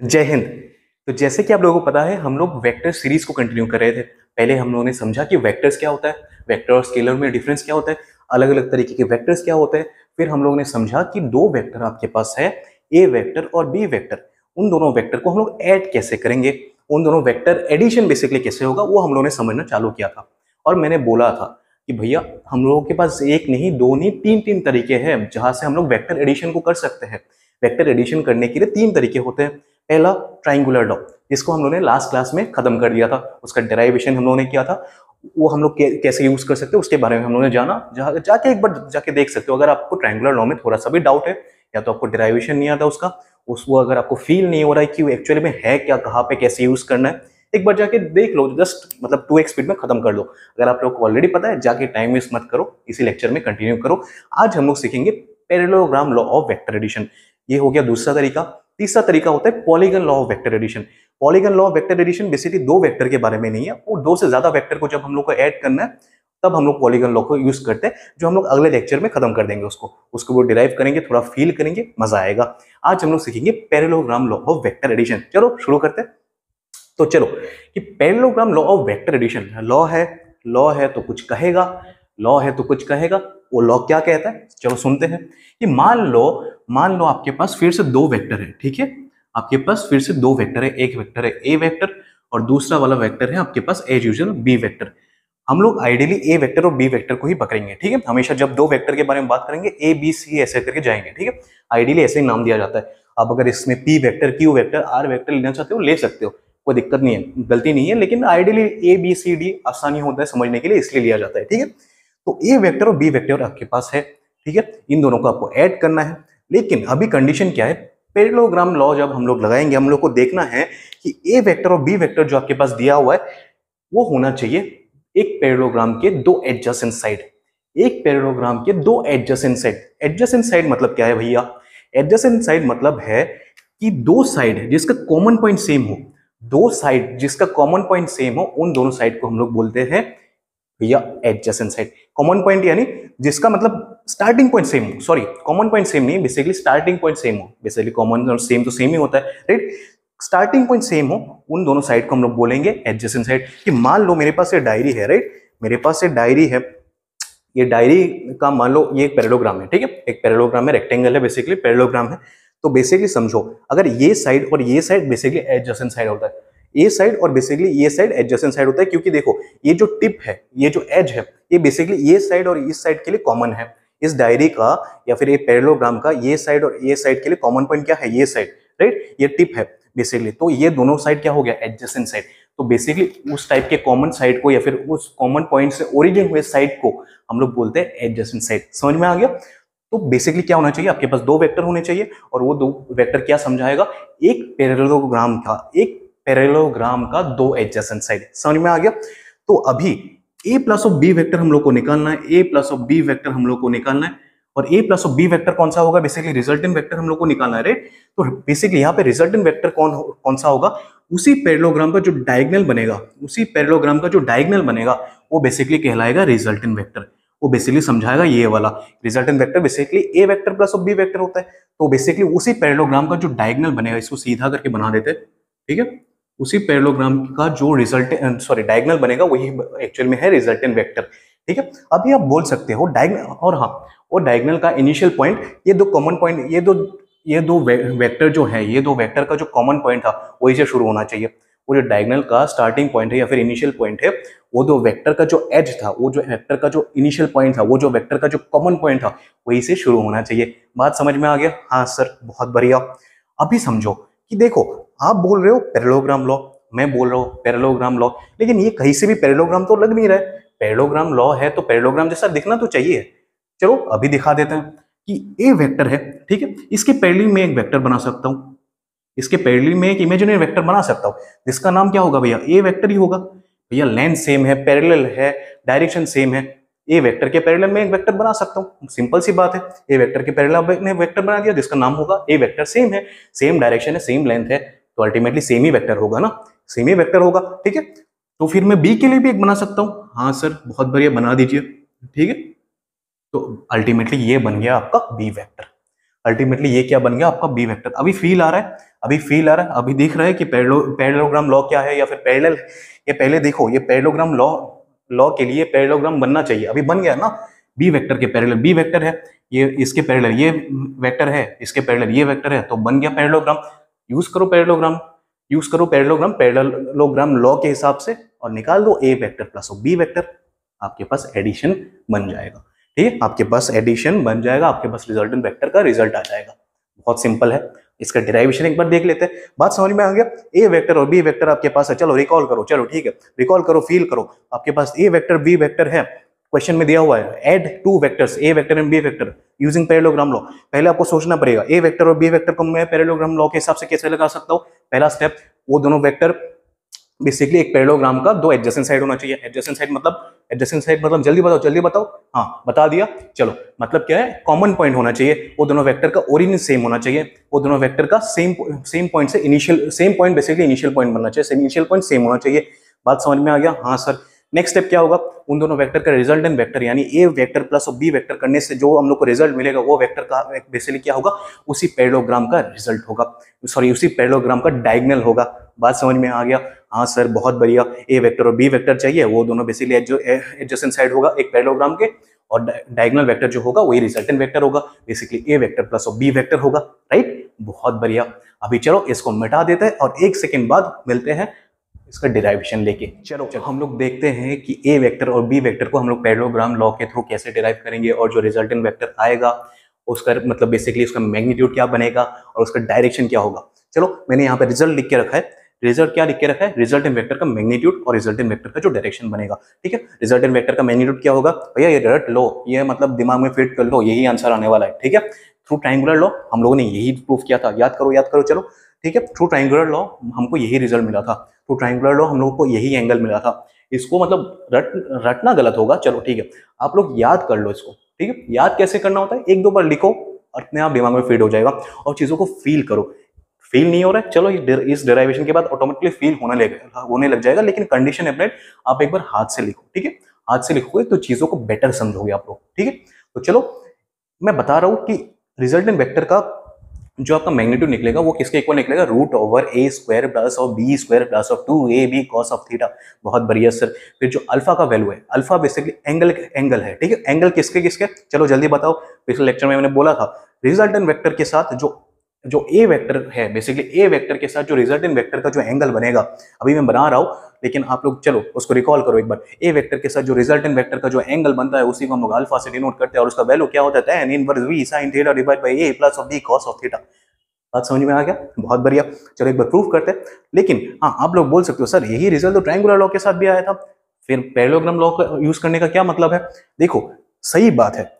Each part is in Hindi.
जय हिंद। तो जैसे कि आप लोगों को पता है, हम लोग वेक्टर सीरीज को कंटिन्यू कर रहे थे। पहले हम लोगों ने समझा कि वेक्टर्स क्या होता है, वेक्टर और स्केलर में डिफरेंस क्या होता है, अलग अलग तरीके के वेक्टर्स क्या होते हैं। फिर हम लोगों ने समझा कि दो वेक्टर आपके पास है, ए वेक्टर और बी वेक्टर। उन दोनों वेक्टर को हम लोग ऐड कैसे करेंगे, उन दोनों वेक्टर एडिशन बेसिकली कैसे होगा, वो हम लोगों ने समझना चालू किया था। और मैंने बोला था कि भैया हम लोगों के पास एक नहीं, दो नहीं, तीन तीन तरीके हैं जहां से हम लोग वेक्टर एडिशन को कर सकते हैं। वेक्टर एडिशन करने के लिए तीन तरीके होते हैं। पहला, ट्राइंगुलर लॉ, जिसको हम लोगों ने लास्ट क्लास में खत्म कर दिया था। उसका डेराइवेशन हम लोगों ने किया था। वो हम लोग कैसे यूज कर सकते हैं उसके बारे में हम लोगों ने जाना। जाके एक बार जाके देख सकते हो अगर आपको ट्राइंगुलर लॉ में थोड़ा सा भी डाउट है, या तो आपको डेराइवेशन नहीं आता उसका, उसको अगर आपको फील नहीं हो रहा है कि वो एक्चुअली में है क्या, कहाँ पे कैसे यूज करना है, एक बार जाके देख लो। जस्ट मतलब 2x स्पीड में खत्म कर लो। अगर आप लोग को ऑलरेडी पता है, जाके टाइम वेस्ट मत करो, इसी लेक्चर में कंटिन्यू करो। आज हम लोग सीखेंगे parallelogram law of vector addition. ये हो गया दूसरा तरीका। तीसरा तरीका होता है polygon law of vector addition. Polygon law of vector addition basically दो वेक्टर के बारे में नहीं है, वो दो से ज्यादा वेक्टर को जब हम लोग को ऐड करना है तब हम लोग पॉलीगन लॉ को यूज करते हैं, जो हम लोग अगले लेक्चर में खत्म कर देंगे। उसको वो डिराइव करेंगे, थोड़ा फील करेंगे, मजा आएगा। आज हम लोग सीखेंगे parallelogram law of vector addition. चलो शुरू करते हैं। तो चलो कि parallelogram law of vector addition, law है तो कुछ कहेगा, लॉ है तो कुछ कहेगा। वो लॉ क्या कहता है, चलो सुनते हैं। कि मान लो आपके पास फिर से दो वेक्टर है, ठीक है। आपके पास फिर से दो वेक्टर है, एक वेक्टर है ए वेक्टर और दूसरा वाला वेक्टर है आपके पास एज यूजुअल बी वेक्टर। हम लोग आइडियली ए वेक्टर और बी वेक्टर को ही पकड़ेंगे, ठीक है। हमेशा जब दो वेक्टर के बारे में बात करेंगे ए बी सी ऐसे करके जाएंगे, ठीक है। आइडियली ऐसे ही नाम दिया जाता है। आप अगर इसमें P vector, Q vector, R vector लेना चाहते हो ले सकते हो, कोई दिक्कत नहीं है, गलती नहीं है। लेकिन ideally A B C D आसानी होता है समझने के लिए, इसलिए लिया जाता है, ठीक है। तो ए वेक्टर और बी वेक्टर आपके पास है, ठीक है। इन दोनों को आपको ऐड करना है। लेकिन अभी कंडीशन क्या है, पैरेललोग्राम लॉ जब हम लोग लगाएंगे, हम लोग को देखना है कि ए वेक्टर और बी वेक्टर जो आपके पास दिया हुआ है वो होना चाहिए एक पैरेललोग्राम के दो एडजेसेंट साइड। एक पैरेललोग्राम के दो एडजेसेंट साइड। एडजेसेंट साइड मतलब क्या है भैया? एडजेसेंट साइड मतलब है कि दो साइड जिसका कॉमन पॉइंट सेम हो, दो साइड जिसका कॉमन पॉइंट सेम हो, उन दोनों साइड को हम लोग बोलते हैं भैया एडजेसेंट साइड। कॉमन पॉइंट यानी जिसका मतलब स्टार्टिंग पॉइंट सेम हो, सॉरी कॉमन पॉइंट सेम नहीं, बेसिकली स्टार्टिंग पॉइंट सेम हो। बेसिकली कॉमन और सेम तो सेम ही होता है, राइट। स्टार्टिंग पॉइंट सेम हो, उन दोनों साइड को हम लोग बोलेंगे एडजेसेंट साइड। कि मान लो मेरे पास ये डायरी है, राइट, मेरे पास ये डायरी है। ये डायरी का मान लो ये एक पैरेललोग्राम है, ठीक है। एक पैरेललोग्राम है, रेक्टेंगल है, बेसिकली पैरेललोग्राम है। तो बेसिकली समझो, अगर ये साइड और ये साइड बेसिकली एडजेसेंट साइड होता है, ये साइड और बेसिकली ये साइड एडजेसेंट साइड होता है। क्योंकि देखो ये जो टिप है, ये जो एज है, ये बेसिकली ये साइड और इस साइड के लिए कॉमन है। इस डायरी का या फिर ये पैरेललोग्राम का ये साइड और ये साइड के लिए कॉमन पॉइंट क्या है? ये साइड, राइट, ये टिप है बेसिकली। तो ये दोनों साइड क्या हो गया? Adjacent side. तो बेसिकली उस टाइप के कॉमन साइड को या फिर उस कॉमन पॉइंट से ओरिजिन हुए साइड को हम लोग बोलते हैं एडजेसेंट साइड। समझ में आ गया? तो बेसिकली क्या होना चाहिए, आपके पास दो वेक्टर होने चाहिए और वो दो वेक्टर क्या समझाएगा? एक पैरेललोग्राम का दो एडजेसेंट साइड। समझ में आ गया? तो अभी a plus of B vector हम लोग को निकालना है, a plus of B vector हम लोग को निकालना है। और a plus of B vector कौन सा होगा? बेसिकली रिजल्टेंट वेक्टर हम लोग को निकालना है, राइट। तो बेसिकली यहाँ पे रिजल्टेंट वेक्टर कौन सा होगा? उसी पैरेललोग्राम का जो डायगोनल बनेगा, उसी पैरेललोग्राम का जो डायगोनल बनेगा वो बेसिकली कहलाएगा रिजल्टेंट वेक्टर। वो बेसिकली समझाएगा ये वाला resultant vector basically A vector plus of B vector होता है। तो बेसिकली उसी पैरेललोग्राम का जो डायगोनल बनेगा, इसको सीधा करके बना देते हैं, ठीक है। उसी पैरेललोग्राम का जो डायगोनल बनेगा वही एक्चुअल में है रिजल्टेंट वेक्टर, ठीक है। अभी आप बोल सकते हो डायगोनल, और हाँ, और डायगोनल का इनिशियल पॉइंट, ये दो कॉमन पॉइंट, ये दो वेक्टर जो है, ये दो वेक्टर का जो कॉमन पॉइंट था वही से शुरू होना चाहिए। वो जो डायगोनल का स्टार्टिंग पॉइंट है या फिर इनिशियल पॉइंट है, वो दो वेक्टर का जो एज था, वो जो वेक्टर का जो इनिशियल पॉइंट था, वो जो वेक्टर का जो कॉमन पॉइंट था वही से शुरू होना चाहिए। बात समझ में आ गया? हाँ सर, बहुत बढ़िया। अभी समझो कि देखो, आप बोल रहे हो पैरेललोग्राम लॉ, मैं बोल रहा हूँ पैरेललोग्राम लॉ, लेकिन ये कहीं से भी पैरेललोग्राम तो लग नहीं रहा है। पैरेललोग्राम लॉ है तो पैरेललोग्राम जैसा दिखना तो चाहिए। चलो अभी दिखा देते हैं कि ए वेक्टर है, ठीक है। इसके पैरेलल में एक वेक्टर बना सकता हूँ, इसके पैरेलल में एक इमेजिनरी वेक्टर बना सकता हूँ, जिसका नाम क्या होगा भैया? ए वेक्टर ही होगा। भैया लेंथ सेम है, पैरेलल है, डायरेक्शन सेम है, ए वेक्टर के पैरेलल में एक वेक्टर बना सकता हूँ। सिंपल सी बात है, ए वेक्टर के पैरेलल में वेक्टर बना दिया जिसका नाम होगा ए वेक्टर। सेम है, सेम डायरेक्शन है, सेम लेंथ है, तो अल्टीमेटली सेम ही वेक्टर होगा ना, सेम ही वेक्टर होगा, ठीक है। तो फिर मैं बी के लिए भी एक बना सकता हूँ। हाँ सर, बहुत बढ़िया, बना दीजिए, ठीक है। तो अल्टीमेटली ये बन गया आपका बी वेक्टर। अल्टीमेटली ये क्या बन गया आपका बी वेक्टर। अभी फील आ रहा है, अभी फील आ रहा है, अभी दिख रहा है कि पैरेललोग्राम लॉ क्या है, या फिर पैरेलल, ये पहले देखो ये पैरेललोग्राम लॉ, लॉ के लिए पैरेललोग्राम बनना चाहिए, अभी बन गया ना, बी वेक्टर के पैरेलल बी वेक्टर है, ये इसके पैरेलल ये वेक्टर है, इसके पैरेलल ये वेक्टर है, तो बन गया पैरेललोग्राम। यूज करो पैरेललोग्राम, यूज करो पैरेललोग्राम, पैरेललोग्राम लॉ के हिसाब से, और निकाल दो ए वेक्टर प्लस बी वेक्टर, आपके पास एडिशन बन जाएगा। ठीक है, आपके पास एडिशन बन जाएगा, आपके पास रिजल्टेंट वेक्टर का रिजल्ट आ जाएगा। बहुत सिंपल है, इसका डेरिवेशन एक बार देख लेते हैं। बात समझ में आ गया? ए वेक्टर और बी वेक्टर आपके पास है, चलो रिकॉल करो, चलो ठीक है, रिकॉल करो, फील करो। आपके पास ए वेक्टर बी वेक्टर है, क्वेश्चन में दिया हुआ है add two vectors A vector and B vector using parallelogram law. पहले आपको सोचना पड़ेगा ए वेक्टर और बी वेक्टर को मैं पैरेललोग्राम लॉ के हिसाब से कैसे लगा सकता हूँ। पहला स्टेप, वो दोनों वेक्टर बेसिकली एक पैरेललोग्राम का दो एडजेसेंट साइड होना चाहिए। एडजेसेंट साइड मतलब जल्दी बताओ, जल्दी बताओ। हाँ बता दिया, चलो मतलब क्या है, कॉमन पॉइंट होना चाहिए, वो दोनों वेक्टर का ओरिजिन सेम होना चाहिए, वो दोनों वेक्टर का सेम पॉइंट से initial, same point basically initial point बनना चाहिए, इनिशियल पॉइंट सेम होना चाहिए। बात समझ में आ गया? हाँ सर। नेक्स्ट स्टेप क्या होगा, उन दोनों वेक्टर का रिजल्टेंट वेक्टर यानी ए वेक्टर प्लस बी वेक्टर करने से जो हम लोग को रिजल्ट मिलेगा वो वेक्टर का बेसिकली क्या होगा, उसी पैरेललोग्राम का रिजल्ट होगा, सॉरी उसी पैरेललोग्राम का डायगोनल होगा। बात समझ में आ गया? हाँ सर बहुत बढ़िया। ए वेक्टर और बी वेक्टर चाहिए, वो दोनों बेसिकली एडजेसेंट साइड होगा एक पैरेललोग्राम के, और डायगोनल वेक्टर जो होगा वही रिजल्टेंट वेक्टर होगा, basically A vector plus B vector होगा। राइट, बहुत बढ़िया। अभी चलो इसको मिटा देते हैं और एक सेकेंड बाद मिलते हैं इसका डिराइवेशन लेके। चलो हम लोग देखते हैं कि ए वेक्टर और बी वेक्टर को हम लोग पैरेललोग्राम लॉ के थ्रू कैसे डिराइव करेंगे, और जो रिजल्टेंट वेक्टर आएगा उसका मतलब बेसिकली उसका मैग्नीट्यूड क्या बनेगा और उसका डायरेक्शन क्या होगा। चलो मैंने यहाँ पे रिजल्ट लिख के रखा है, रिजल्ट क्या लिख के रखा है, रिजल्टेंट वेक्टर का मैग्नीट्यूड और रिजल्टेंट वेक्टर का जो डायरेक्शन बनेगा। ठीक है, रिजल्टेंट वेक्टर का मैग्नीट्यूड क्या होगा भैया, ये रट लो, ये मतलब दिमाग में फिट कर लो, यही आंसर आने वाला है। ठीक है, थ्रू ट्रायंगुलर लॉ हम लोगों ने यही प्रूफ किया था, याद करो याद करो। चलो ठीक है, थ्रू ट्रायंगुलर लॉ हमको यही रिजल्ट मिला था, थ्रू ट्रायंगुलर लॉ हम लोग को यही एंगल मिला था। इसको मतलब रटना गलत होगा, चलो ठीक है, आप लोग याद कर लो इसको। ठीक है, याद कैसे करना होता है, एक दो बार लिखो, अपने आप दिमाग में फीड हो जाएगा, और चीजों को फील करो। फील नहीं हो रहा है, चलो इस डेरिवेशन के बाद ऑटोमेटिकली फील होने लग जाएगा, लेकिन कंडीशन है अपडेट, आप एक बार हाथ से लिखो। ठीक है, हाथ से लिखोगे तो चीजों को बेटर समझोगे आप लोग। ठीक है, तो चलो मैं बता रहा हूं कि रिजल्टेंट वेक्टर का जो आपका मैग्नीट्यूड निकलेगा वो किसके इक्वल निकलेगा, root over A square plus of B square plus of 2ab cos of theta. बहुत बढ़िया सर। फिर जो अल्फा का वैल्यू है, अल्फा बेसिकली एंगल है। ठीक है, एंगल किसके किसके, चलो जल्दी बताओ। पिछले लेक्चर में मैंने बोला था रिजल्टेंट वेक्टर के साथ जो ए वेक्टर है, बेसिकली ए वेक्टर के साथ जो रिजल्टेंट वेक्टर का जो एंगल बनेगा, अभी मैं बना रहा हूं, लेकिन आप लोग चलो उसको रिकॉल करो एक बार। ए वेक्टर के साथ जो रिजल्टेंट वेक्टर का जो एंगल बनता है उसी को हम लोग अल्फा से डिनोट करते हैं, और उसका वैल्यू क्या होता है, tan inverse v sin theta divide by a plus of b cos of theta. बात समझ में आ गया? बहुत बढ़िया। चलो एक बार प्रूफ करते हैं। लेकिन हाँ, आप लोग बोल सकते हो सर यही रिजल्ट तो ट्रायंगुलर लॉ के साथ भी आया था, फिर पैरेललोग्राम लॉ का यूज करने का क्या मतलब है। देखो सही बात है,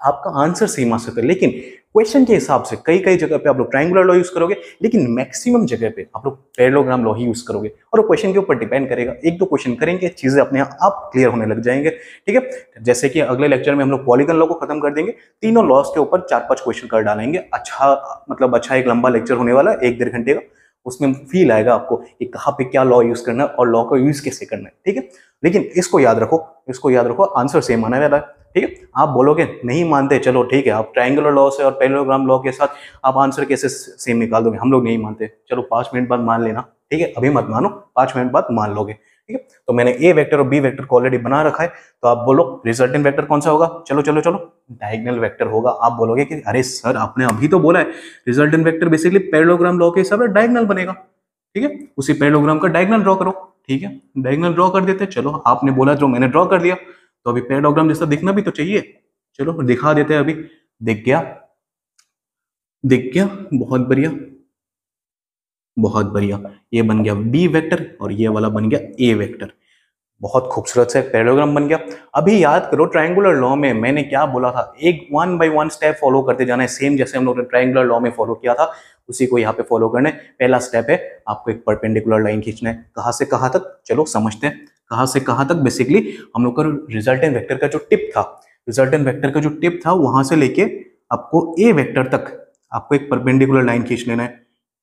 आपका आंसर सेम आ सकता है, लेकिन क्वेश्चन के हिसाब से कई कई जगह पे आप लोग ट्रायंगुलर लॉ यूज करोगे, लेकिन मैक्सिमम जगह पे आप लोग पैरेललोग्राम लॉ ही यूज करोगे, और वो क्वेश्चन के ऊपर डिपेंड करेगा। एक दो क्वेश्चन करेंगे, चीजें अपने आप क्लियर होने लग जाएंगे। ठीक है, जैसे कि अगले लेक्चर में हम लोग पॉलीगन लॉ को खत्म कर देंगे, तीनों लॉस के ऊपर 4-5 क्वेश्चन कर डालेंगे। अच्छा एक लंबा लेक्चर होने वाला है, 1-1.5 घंटे का। उसमें फील आएगा आपको कि कहाँ पे क्या लॉ यूज करना है और लॉ को यूज कैसे करना है। ठीक है, लेकिन इसको याद रखो, आंसर सेम आने वाला है। ठीक है, आप बोलोगे नहीं मानते, चलो ठीक है, आप ट्रायंगुलर लॉ से और पैरेललोग्राम लॉ के साथ आप आंसर कैसे सेम निकाल दोगे, हम लोग नहीं मानते। चलो 5 मिनट बाद मान लेना। ठीक है, अभी मत मानो, 5 मिनट बाद मान लोगे। ठीक है, तो मैंने ए वेक्टर और बी वेक्टर को ऑलरेडी बना रखा है, तो आप बोलो रिजल्टेंट वेक्टर कौन सा होगा। चलो डायगोनल वेक्टर होगा। आप बोलोगे कि अरे सर आपने अभी तो बोला है resultant vector basically parallelogram law के हिसाब से डायगोनल बनेगा। ठीक है, उसी पैरेललोग्राम का डायगोनल ड्रॉ करो। ठीक है, डायगोनल ड्रॉ कर देते। चलो आपने बोला जो मैंने ड्रॉ कर दिया, तो अभी पैरेललोग्राम जैसा दिखना भी तो चाहिए। चलो दिखा देते हैं। अभी दिख गया, बहुत बढ़िया। ये बन गया बी वेक्टर और ये वाला बन गया ए वेक्टर। बहुत खूबसूरत से पैरेललोग्राम बन गया। अभी याद करो ट्रायंगुलर लॉ में मैंने क्या बोला था, एक 1 by 1 स्टेप फॉलो करते जाना है, सेम जैसे हम लोग ने ट्रायंगुलर लॉ में फॉलो किया था उसी को यहाँ पे फॉलो करना है। पहला स्टेप है आपको एक परपेंडिकुलर लाइन खींचना है। कहाँ से कहाँ तक, चलो समझते हैं। कहाँ से कहाँ तक, बेसिकली हम लोग का रिजल्टेंट वेक्टर का जो टिप था, वहां से लेके आपको ए वेक्टर तक आपको एक परपेंडिकुलर लाइन खींच लेना है।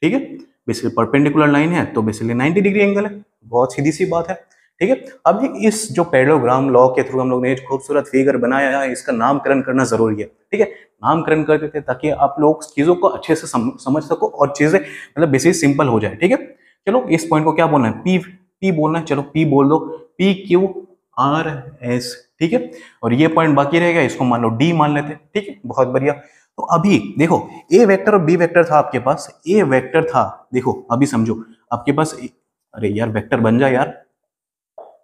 ठीक है, बेसिकली परपेंडिकुलर लाइन है तो बेसिकली 90 डिग्री एंगल है। बहुत सीधी सी बात है। ठीक है, अभी इस जो पैरेललोग्राम लॉ के थ्रू हम लोग ने खूबसूरत फिगर बनाया है, इसका नामकरण करना जरूरी है। ठीक है, नामकरण कर देते ताकि आप लोग चीजों को अच्छे से समझ सको और चीजें मतलब बेसिक सिंपल हो जाए। ठीक है, चलो इस पॉइंट को क्या बोलना है, पी पी बोलना है, चलो पी बोल दो, पी क्यू आर एस। ठीक है, और ये पॉइंट बाकी रहेगा, इसको मान लो डी मान लेते हैं। ठीक है, बहुत बढ़िया। तो अभी देखो ए वेक्टर और बी वेक्टर था आपके पास, ए वेक्टर था, देखो अभी समझो आपके पास अरे यार वेक्टर बन जाए यार,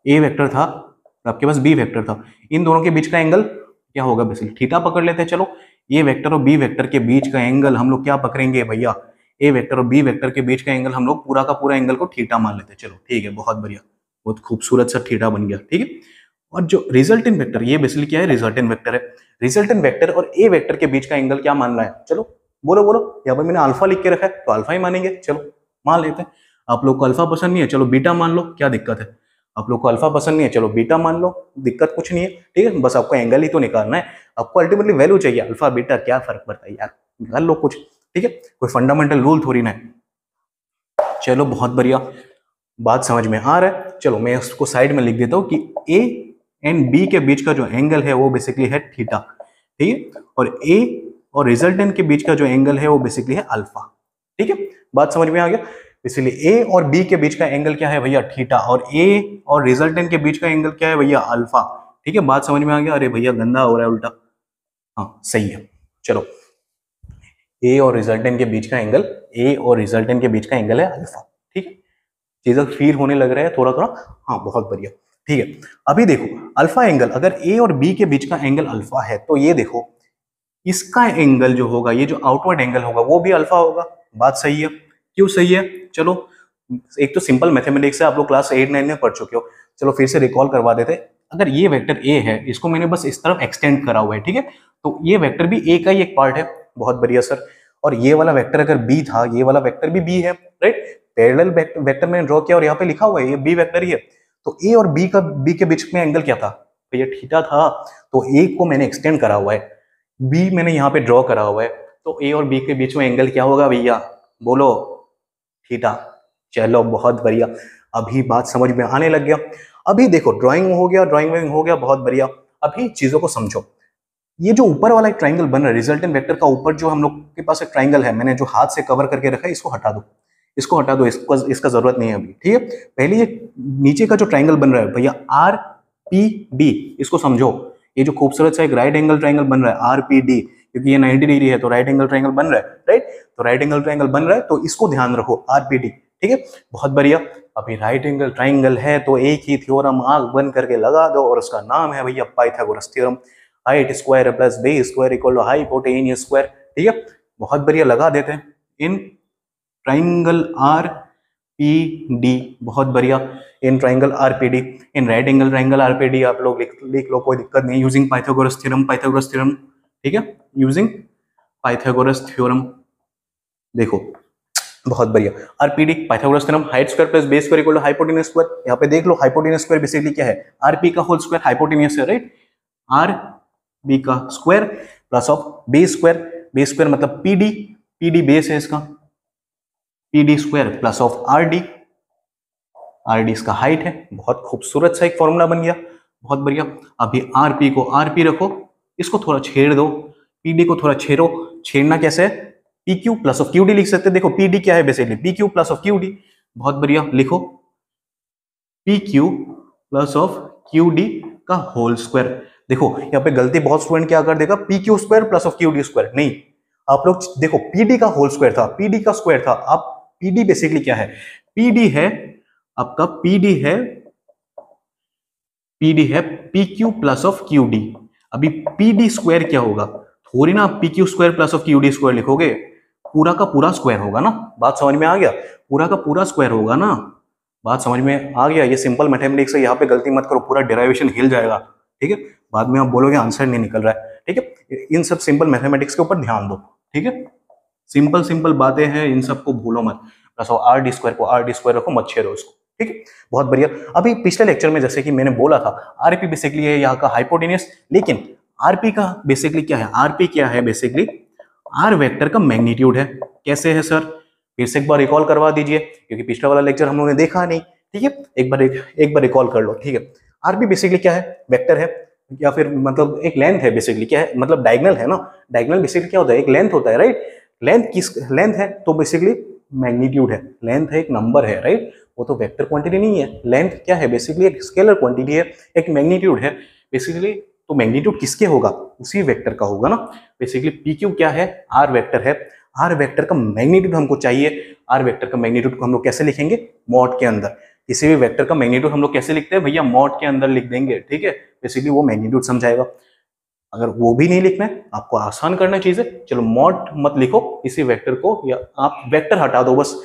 ए वेक्टर था और आपके पास बी वेक्टर था, इन दोनों के बीच का एंगल क्या होगा, बेसिकली थीटा पकड़ लेते हैं। चलो ए वेक्टर और बी वेक्टर के बीच का एंगल हम लोग क्या पकड़ेंगे भैया, ए वेक्टर और बी वेक्टर के बीच का एंगल हम लोग पूरा का पूरा एंगल को थीटा मान लेते हैं। चलो ठीक है, बहुत बढ़िया, बहुत खूबसूरत सा थीटा बन गया। ठीक है, और जो रिजल्टेंट वेक्टर, ये बेसिकली क्या है, रिजल्टेंट वेक्टर है। रिजल्टेंट वेक्टर और ए वेक्टर के बीच का एंगल क्या मान रहा है, चलो बोलो बोलो, यहाँ पर मैंने अल्फा लिख के रखा है तो अल्फा ही मानेंगे, चलो मान लेते हैं। आप लोग को अल्फा पसंद नहीं है, चलो बीटा मान लो, क्या दिक्कत है। आप लोग को अल्फा पसंद नहीं है, चलो बीटा मान लो, दिक्कत कुछ नहीं है। ठीक है, बस आपको एंगल ही तो निकालना है, आपको अल्टीमेटली वैल्यू चाहिए, अल्फा बीटा क्या फर्क पड़ता है यार, निकाल लो कुछ। ठीक है, कोई फंडामेंटल रूल थोड़ी ना है। चलो बहुत बढ़िया, बात समझ में आ रहा है। चलो मैं उसको साइड में लिख देता हूँ कि ए एंड बी के बीच का जो एंगल है वो बेसिकली है थीटा। ठीक है, और ए और रिजल्टेंट के बीच का जो एंगल है वो बेसिकली है अल्फा। ठीक है, बात समझ में आ गया। इसलिए ए और बी के बीच का एंगल क्या है भैया, थीटा, और ए और रिजल्टेंट के बीच का एंगल क्या है भैया, अल्फा। ठीक है, बात समझ में आ गया। अरे भैया गंदा हो रहा है उल्टा, हाँ सही है। चलो ए और रिजल्टेंट के बीच का एंगल, ए और रिजल्टेंट के बीच का एंगल है अल्फा। ठीक है, चीजें फील होने लग रहा है थोड़ा थोड़ा, हाँ बहुत बढ़िया। ठीक है, अभी देखो अल्फा एंगल, अगर ए और बी के बीच का एंगल अल्फा है तो ये देखो इसका एंगल जो होगा, ये जो आउटवर्ड एंगल होगा वो भी अल्फा होगा। बात सही है, क्यों सही है, चलो एक तो सिंपल मैथमेटिक्स है, आप लोग क्लास 8-9 में पढ़ चुके हो, चलो फिर से रिकॉल करवा देते। अगर ये वेक्टर ए है, इसको मैंने बस इस तरफ एक्सटेंड करा हुआ है, ठीक है, तो ये वेक्टर भी ए का ही एक पार्ट है। बहुत बढ़िया सर, और ये वाला वेक्टर अगर बी था, ये वाला वेक्टर भी बी है, राइट, पैरेलल वेक्टर मैंने ड्रॉ किया और यहाँ पे लिखा हुआ है ये बी वेक्टर ही है। तो ए और बी के बीच में एंगल क्या था, तो ये थीटा था, तो ए को मैंने एक्सटेंड करा हुआ है, बी मैंने यहाँ पे ड्रॉ करा हुआ है, तो ए और बी के बीच में एंगल क्या होगा भैया, बोलो, थीटा। चलो बहुत बढ़िया, अभी बात समझ में आने लग गया। अभी देखो ड्राइंग हो गया, ड्राइंग हो गया, बहुत बढ़िया। अभी चीजों को समझो, ये जो ऊपर वाला एक ट्राइंगल बन रहा है, रिजल्टेंट वेक्टर का ऊपर जो हम लोग के पास एक ट्राइंगल है, मैंने जो हाथ से कवर करके रखा है, इसको हटा दो, इसको हटा दो, इसका जरूरत नहीं है अभी। ठीक है, पहले ये नीचे का जो ट्राइंगल बन रहा है भैया आर पी डी, इसको समझो, ये जो खूबसूरत सा एक राइट एंगल ट्राइंगल बन रहा है आर पी डी, क्योंकि ये 90 डिग्री है तो राइट एंगल ट्राइंगल बन रहा है, राइट, तो राइट एंगल ट्राइंगल बन रहा है, तो इसको ध्यान रखो आरपीडी। ठीक है, बहुत बढ़िया। अभी राइट एंगल ट्राइंगल है तो एक ही थ्योरम आग बंद करके लगा दो, और उसका नाम है भैया Pythagoras theorem, height square plus base square equal to hypotenuse square. ठीक है, बहुत बढ़िया, लगा देते हैं in triangle R P D, बहुत बढ़िया, in triangle RPD, in right angle triangle RPD आप लोग लिख लो, कोई दिक्कत नहीं, using Pythagoras theorem, Pythagoras theorem. ठीक है, यूजिंग पाइथागोरस थ्योरम, देखो बहुत बढ़िया, RPD Pythagoras theorem, height square plus base square equal to hypotenuse square. यहाँ पे देख लो हाइपोटेन्यूस स्क्वायर बेसिकली क्या है, आरपी का होल स्क्वायर, हाइपोटेन्यूस है, राइट, आर बी का square plus of base square, base square मतलब पीडी, पीडी बेस है इसका, PD square plus of RD, RD इसका हाइट है। बहुत खूबसूरत सा एक फॉर्मूला बन गया, बहुत बढ़िया। अभी आरपी को आरपी रखो, इसको थोड़ा छेड़ दो, पीडी को थोड़ा छेड़ो, छेड़ना कैसे है, P Q plus of Q D लिख सकते हैं। देखो पीडी क्या है basically, P Q plus of Q D, बहुत बढ़िया, लिखो P Q plus of Q D का होल स्क्वायर। देखो यहाँ पे गलती बहुत स्टूडेंट क्या कर देगा, P Q square plus of Q D square, नहीं, आप लोग देखो पीडी का होल स्क्वायर था, पीडी का स्क्वायर था, आप पीडी बेसिकली क्या है, पीडी है आपका, पीडी है P Q plus of Q D. अभी पीडी स्क्वायर क्या होगा, थोड़ी ना P Q square plus of Q D square लिखोगे, पूरा का पूरा स्क्वायर होगा ना, बात समझ में आ गया, पूरा का पूरा स्क्वायर होगा ना, बात समझ में आ गया। ये सिंपल मैथमेटिक्स है, यहाँ पे गलती मत करो, पूरा डेरिवेशन हिल जाएगा। ठीक है, बाद में आप बोलोगे आंसर नहीं निकल रहा है। ठीक है, इन सब सिंपल मैथमेटिक्स के ऊपर ध्यान दो। ठीक है, सिंपल सिंपल बातें हैं, इन सबको भूलो मत, प्लस आर डी स्क्वायर को आर डी स्क्वायर रखो, मत छेड़ो इसको। ठीक है, बहुत बढ़िया। अभी पिछले लेक्चर में जैसे कि मैंने बोला था, आरपी बेसिकली है यहाँ का हाइपोटेन्यूस, लेकिन आरपी का बेसिकली क्या है, आरपी क्या है बेसिकली, आर वेक्टर का मैग्नीट्यूड है। कैसे है सर, फिर से एक बार रिकॉल करवा दीजिए, क्योंकि पिछला वाला लेक्चर हम लोगों ने देखा नहीं। ठीक है, एक बार रिकॉल कर लो। ठीक है, आरपी बेसिकली क्या है, वेक्टर है, या फिर मतलब एक लेंथ है बेसिकली, क्या है मतलब डायगनल है ना, डायगनल बेसिकली क्या होता है, एक लेंथ होता है राइट। लेंथ किस लेंथ है तो बेसिकली मैग्नीट्यूड है, लेंथ है एक नंबर है राइट, वो तो वेक्टर क्वांटिटी नहीं है। लेंथ क्या है बेसिकली एक स्केलर क्वांटिटी है, एक मैग्नीट्यूड है बेसिकली। तो मैग्नीट्यूड किसके होगा, उसी वेक्टर का होगा ना। बेसिकली पी क्यू क्या है, आर वेक्टर है, आर वेक्टर का मैग्नीट्यूड हमको चाहिए। आर वेक्टर का मैग्नीट्यूड को हम लोग कैसे लिखेंगे, मॉड के अंदर। किसी भी वेक्टर का मैग्नीट्यूड हम लोग कैसे लिखते हैं भैया, मॉड के अंदर लिख देंगे, ठीक है। बेसिकली वो मैग्नीट्यूड समझाएगा। अगर वो भी नहीं लिखना है, आपको आसान करना चीज है, चलो मॉड मत लिखो इसी वेक्टर को, या आप वेक्टर हटा दो बस,